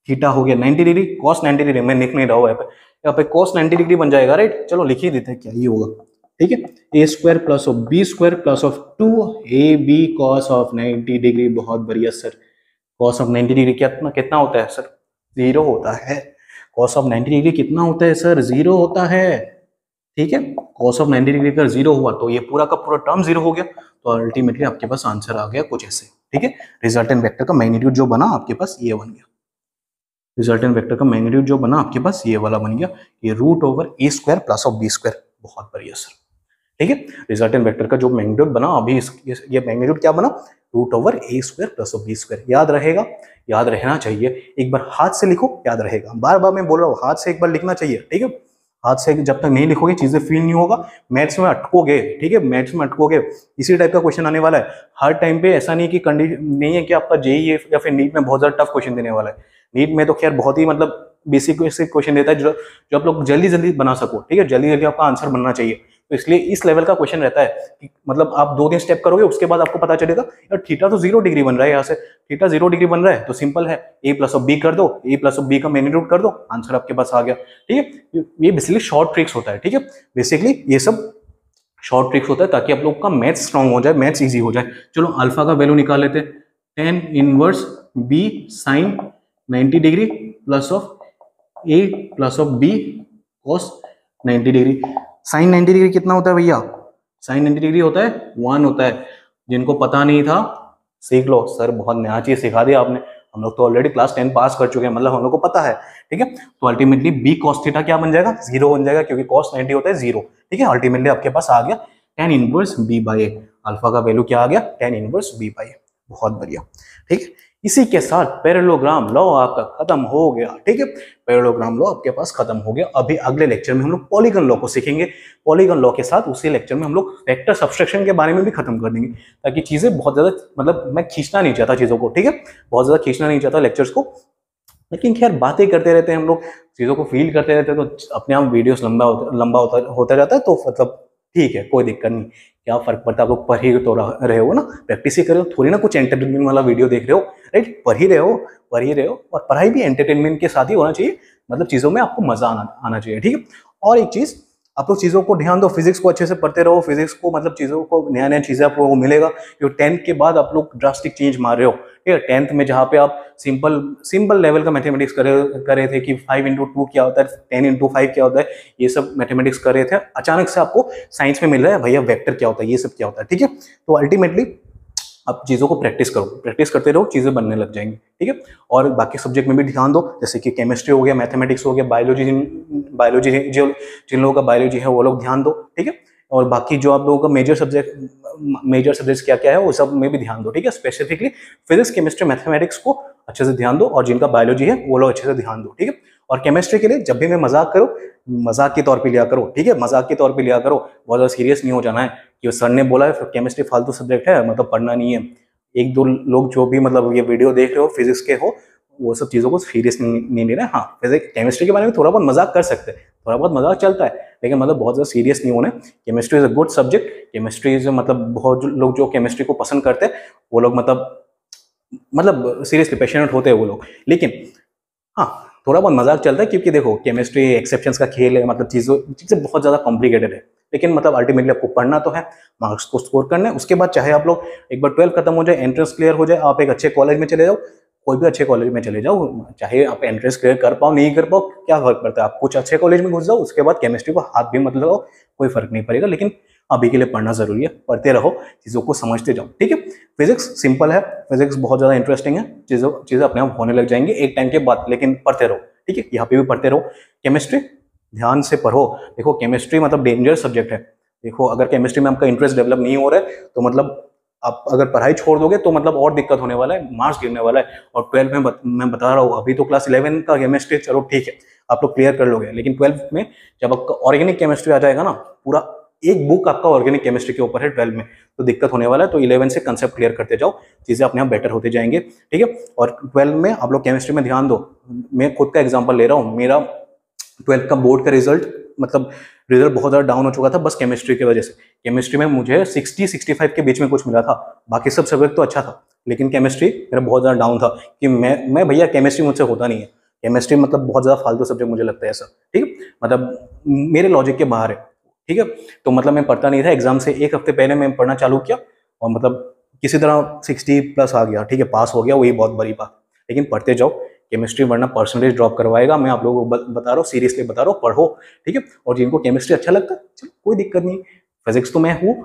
थीटा हो गया 90 डिग्री, कॉस 90 डिग्री मैं लिख नहीं रहा हूँ यहाँ पे कॉस 90 डिग्री बन जाएगा, राइट। चलो लिख ही देते हैं क्या ये होगा। ठीक है, A square plus of B square plus of 2ab cos of 90 degree. बहुत बढ़िया सर, कॉस ऑफ 90 डिग्री कितना होता है सर, 0 होता है। कॉस ऑफ 90 डिग्री कितना होता है सर, 0 होता है। ठीक है, कॉस ऑफ 90 डिग्री का 0 हुआ तो ये पूरा का पूरा टर्म 0 हो गया, तो अल्टीमेटली आपके पास आंसर आ गया कुछ ऐसे। ठीक है, रिजल्टेंट वेक्टर का मैग्नीट्यूड जो बना आपके पास ये बन गया। रिजल्टेंट वेक्टर का मैग्नीट्यूड जो बना आपके पास ये वाला बन गया, ये root over A square plus of B square. बहुत बढ़िया सर। ठीक है, रिजल्टेंट वेक्टर का जो मैग्नीट्यूड बना अभी ये मैग्नीट्यूड क्या बना, root over A square plus of B square. याद रहेगा, याद रहना चाहिए। एक बार हाथ से लिखो, याद रहेगा। बार बार मैं बोल रहा हूँ हाथ से एक बार लिखना चाहिए। ठीक है, हाथ से जब तक नहीं लिखोगे चीजें फील नहीं होगा, मैथ्स में अटकोगे। ठीक है, मैथ्स में अटकोगे। इसी टाइप का क्वेश्चन आने वाला है हर टाइम पे। ऐसा नहीं कि कंडीशन नहीं है कि आपका जेईई या फिर नीट में बहुत ज्यादा टफ क्वेश्चन देने वाला है। नीट में तो खैर बहुत ही मतलब बेसिक क्वेश्चन देता है जो आप लोग जल्दी जल्दी बना सको। ठीक है, जल्दी जल्दी आपका आंसर बनना चाहिए। तो इसलिए इस लेवल का क्वेश्चन रहता है कि मतलब आप 2-3 स्टेप करोगे, उसके बाद आपको पता चलेगा यार थीटा तो 0 डिग्री बन रहा है, यहाँ से थीटा 0 डिग्री बन रहा है, तो सिंपल है a प्लस ऑफ बी कर दो, a प्लस ऑफ बी का मैग्नीट्यूड कर दो, आंसर आपके पास आ गया। ठीक है, ये बेसिकली शॉर्ट ट्रिक्स होता है। ठीक है, बेसिकली ये सब शॉर्ट ट्रिक्स होता है ताकि आप लोग का मैथ्स स्ट्रॉन्ग हो जाए, मैथ्स ईजी हो जाए। चलो अल्फा का वैल्यू निकाल लेते हैं। tan inverse b sine 90 degree plus of a plus of b cos 90 degree. Sine 90 degree कितना होता है भैया, साइन 90 डिग्री होता है 1 होता है। जिनको पता नहीं था सीख लो, सर बहुत नया चीज सिखा दिया आपने। हम लोग तो ऑलरेडी क्लास 10 पास कर चुके हैं, मतलब हम लोग को पता है। ठीक है, तो अल्टीमेटली b cos थीटा क्या बन जाएगा, 0 बन जाएगा, क्योंकि cos 90 होता है 0। ठीक है, अल्टीमेटली आपके पास आ गया tan inverse b by a। Alpha का वैल्यू क्या आ गया, tan inverse b by a। बहुत बढ़िया। ठीक है, इसी के साथ पैरेललोग्राम लॉ आपका खत्म हो गया। ठीक है, पैरेललोग्राम लॉ आपके पास खत्म हो गया। अभी अगले लेक्चर में हम लोग पॉलीगन लॉ को सीखेंगे। पॉलीगन लॉ के साथ उसी लेक्चर में हम लोग वेक्टर सब्सट्रैक्शन के बारे में भी खत्म कर देंगे, ताकि चीजें बहुत ज्यादा मतलब मैं खींचना नहीं चाहता चीजों को। ठीक है, बहुत ज्यादा खींचना नहीं चाहता लेक्चर्स को, लेकिन खैर बातें करते रहते हैं हम लोग, चीजों को फील करते रहते हैं, तो अपने आप वीडियोस लंबा होता जाता है। तो मतलब ठीक है, कोई दिक्कत नहीं, क्या फर्क पड़ता है। आप लोग पढ़ ही तो रहे हो ना, प्रैक्टिस ही कर रहे हो, थोड़ी ना कुछ एंटरटेनमेंट वाला वीडियो देख रहे हो, राइट। पढ़ ही रहे हो, और पढ़ाई भी एंटरटेनमेंट के साथ ही होना चाहिए। मतलब चीजों में आपको मजा आना चाहिए। ठीक है, और एक चीज, आप लोग चीजों को ध्यान दो, फिजिक्स को अच्छे से पढ़ते रहो। फिजिक्स को मतलब चीजों को नया चीजें आप लोगों को मिलेगा, क्योंकि 10th के बाद आप लोग ड्रास्टिक चेंज मार रहे हो। ठीक है, 10th में जहाँ पे आप सिंपल लेवल का मैथमेटिक्स करे थे कि 5 into 2 क्या होता है, 10 into 5 क्या होता है, ये सब मैथमेटिक्स कर रहे थे। अचानक से आपको साइंस में मिल रहा है भैया वेक्टर क्या होता है, ये सब क्या होता है। ठीक है, तो अल्टीमेटली आप चीज़ों को प्रैक्टिस करो, प्रैक्टिस करते रहो, चीज़ें बनने लग जाएंगी। ठीक है, और बाकी सब्जेक्ट में भी ध्यान दो, जैसे कि केमिस्ट्री हो गया, मैथमेटिक्स हो गया, बायोलॉजी जिन लोगों का बायोलॉजी है वो लोग ध्यान दो। ठीक है, और बाकी जो आप लोगों का मेजर सब्जेक्ट्स क्या क्या है वो सब में भी ध्यान दो। ठीक है, स्पेसिफिकली फिजिक्स, केमिस्ट्री, मैथमेटिक्स को अच्छे से ध्यान दो, और जिनका बायोलॉजी है वो लोग अच्छे से ध्यान दो। ठीक है, और केमिस्ट्री के लिए जब भी मैं मजाक करूँ, मजाक के तौर पे लिया करो। ठीक है, मजाक के तौर पे लिया करो, बहुत ज़्यादा सीरियस नहीं हो जाना है कि सर ने बोला है केमिस्ट्री फालतू सब्जेक्ट है, मतलब पढ़ना नहीं है। 1-2 लोग जो भी मतलब ये वीडियो देख रहे हो फिजिक्स के हो, वो सब चीज़ों को सीरियस नहीं ले रहे। हाँ, फिजिक्स केमिस्ट्री के बारे में थोड़ा बहुत मजाक कर सकते हैं, थोड़ा बहुत मजाक चलता है, लेकिन मतलब बहुत ज़्यादा सीरियस नहीं होना है। Chemistry is a good subject. Chemistry is मतलब बहुत लोग जो केमिस्ट्री को पसंद करते हैं वो लोग मतलब सीरियसली पैशनेट होते हैं वो लोग। लेकिन हाँ, थोड़ा बहुत मजाक चलता है क्योंकि देखो केमिस्ट्री एक्सेप्शंस का खेल है, मतलब चीज़ें बहुत ज़्यादा कॉम्प्लिकेटेड है। लेकिन मतलब अल्टीमेटली आपको पढ़ना तो है, मार्क्स को स्कोर करना है। उसके बाद चाहे आप लोग एक बार 12 खत्म हो जाए, एंट्रेंस क्लियर हो जाए, आप एक अच्छे कॉलेज में चले जाओ, कोई भी अच्छे कॉलेज में चले जाओ, चाहे आप एंट्रेंस क्लियर कर पाओ नहीं कर पाओ, क्या फर्क पड़ता है। आप कुछ अच्छे कॉलेज में घुस जाओ, उसके बाद केमिस्ट्री को हाथ भी मत लगाओ, कोई फर्क नहीं पड़ेगा। लेकिन अभी के लिए पढ़ना जरूरी है, पढ़ते रहो, चीज़ों को समझते जाओ, ठीक है। फिजिक्स सिंपल है, फिजिक्स बहुत ज़्यादा इंटरेस्टिंग है, चीज़ें अपने आप होने लग जाएंगी एक टाइम के बाद, लेकिन पढ़ते रहो, ठीक है। यहाँ पे भी पढ़ते रहो। केमिस्ट्री ध्यान से पढ़ो। देखो केमिस्ट्री मतलब डेंजरस सब्जेक्ट है। देखो अगर केमिस्ट्री में आपका इंटरेस्ट डेवलप नहीं हो रहा है तो मतलब आप अगर पढ़ाई छोड़ दोगे तो मतलब और दिक्कत होने वाला है, मार्क्स गिरने वाला है। और 12 में मैं बता रहा हूँ, अभी तो क्लास 11 का केमिस्ट्री चलो ठीक है आप लोग क्लियर कर लोगे, लेकिन 12 में जब आपका ऑर्गेनिक केमिस्ट्री आ जाएगा ना, पूरा एक बुक आपका ऑर्गेनिक केमिस्ट्री के ऊपर है 12 में, तो दिक्कत होने वाला है। तो 11 से कंसेप्ट क्लियर करते जाओ, चीजें अपने आप बेटर होते जाएंगे, ठीक है। और 12 में आप लोग केमिस्ट्री में ध्यान दो। मैं खुद का एग्जांपल ले रहा हूँ, मेरा 12 का बोर्ड का रिजल्ट मतलब रिजल्ट बहुत ज़्यादा डाउन हो चुका था बस केमिस्ट्री की वजह से। केमिस्ट्री में मुझे 60-65 के बीच में कुछ मिला था, बाकी सब सब्जेक्ट तो अच्छा था, लेकिन केमिस्ट्री मेरा बहुत ज़्यादा डाउन था कि मैं भैया केमिस्ट्री मुझसे होता नहीं है। केमिस्ट्री मतलब बहुत ज़्यादा फालतू सब्जेक्ट मुझे लगता है ऐसा, ठीक है, मतलब मेरे लॉजिक के बाहर है, ठीक है। तो मतलब मैं पढ़ता नहीं था, एग्जाम से एक हफ्ते पहले मैं पढ़ना चालू किया और मतलब किसी तरह 60+ आ गया, ठीक है, पास हो गया, वही बहुत बड़ी बात। लेकिन पढ़ते जाओ केमिस्ट्री, वरना परसेंटेज ड्रॉप करवाएगा। मैं आप लोगों को बता रहा हूँ, सीरियसली बता रहा हूँ, पढ़ो, ठीक है। और जिनको केमिस्ट्री अच्छा लगता है चलो कोई दिक्कत नहीं, फिजिक्स तो मैं हूँ,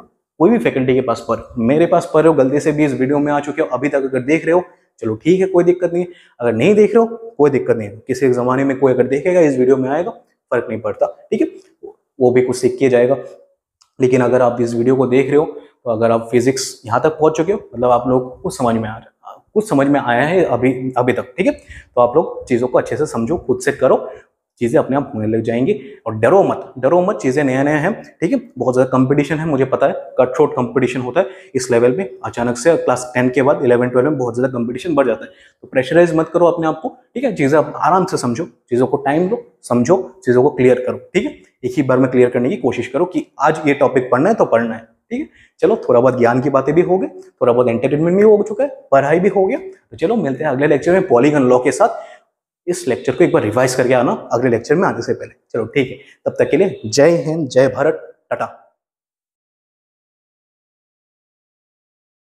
कोई भी फैकल्टी के पास पढ़, मेरे पास पढ़ रहे हो, गलती से भी इस वीडियो में आ चुके हो अभी तक अगर देख रहे हो चलो ठीक है, कोई दिक्कत नहीं। अगर नहीं देख रहे हो कोई दिक्कत नहीं, किसी एक जमाने में कोई अगर देखेगा इस वीडियो में आएगा, फर्क नहीं पड़ता, ठीक है, वो भी कुछ सीख के जाएगा। लेकिन अगर आप इस वीडियो को देख रहे हो तो अगर आप फिजिक्स यहाँ तक पहुंच चुके हो, मतलब आप लोग को कुछ समझ में आ रहा है, कुछ समझ में आया है अभी तक, ठीक है। तो आप लोग चीज़ों को अच्छे से समझो, खुद से करो, चीज़ें अपने आप होने लग जाएंगी। और डरो मत, चीज़ें नया नया है, ठीक है। बहुत ज़्यादा कंपटीशन है, मुझे पता है, कट थ्रोट कंपटीशन होता है इस लेवल पे। अचानक से क्लास 10 के बाद 11-12 में बहुत ज़्यादा कंपटीशन बढ़ जाता है। तो प्रेशराइज मत करो अपने आप को, ठीक है। चीज़ें आप आराम से समझो, चीज़ों को टाइम दो, समझो, चीज़ों को क्लियर करो, ठीक है। एक ही बार में क्लियर करने की कोशिश करो कि आज ये टॉपिक पढ़ना है तो पढ़ना है, ठीक है। चलो थोड़ा बहुत ज्ञान की बातें भी हो गई, थोड़ा बहुत एंटरटेनमेंट भी हो चुका है, पढ़ाई भी हो गया। तो चलो मिलते हैं अगले लेक्चर में पॉलीगन लॉ के साथ। इस लेक्चर को एक बार रिवाइज करके आना अगले लेक्चर में आने से पहले। चलो ठीक है, तब तक के लिए जय हिंद, जय भारत, टाटा।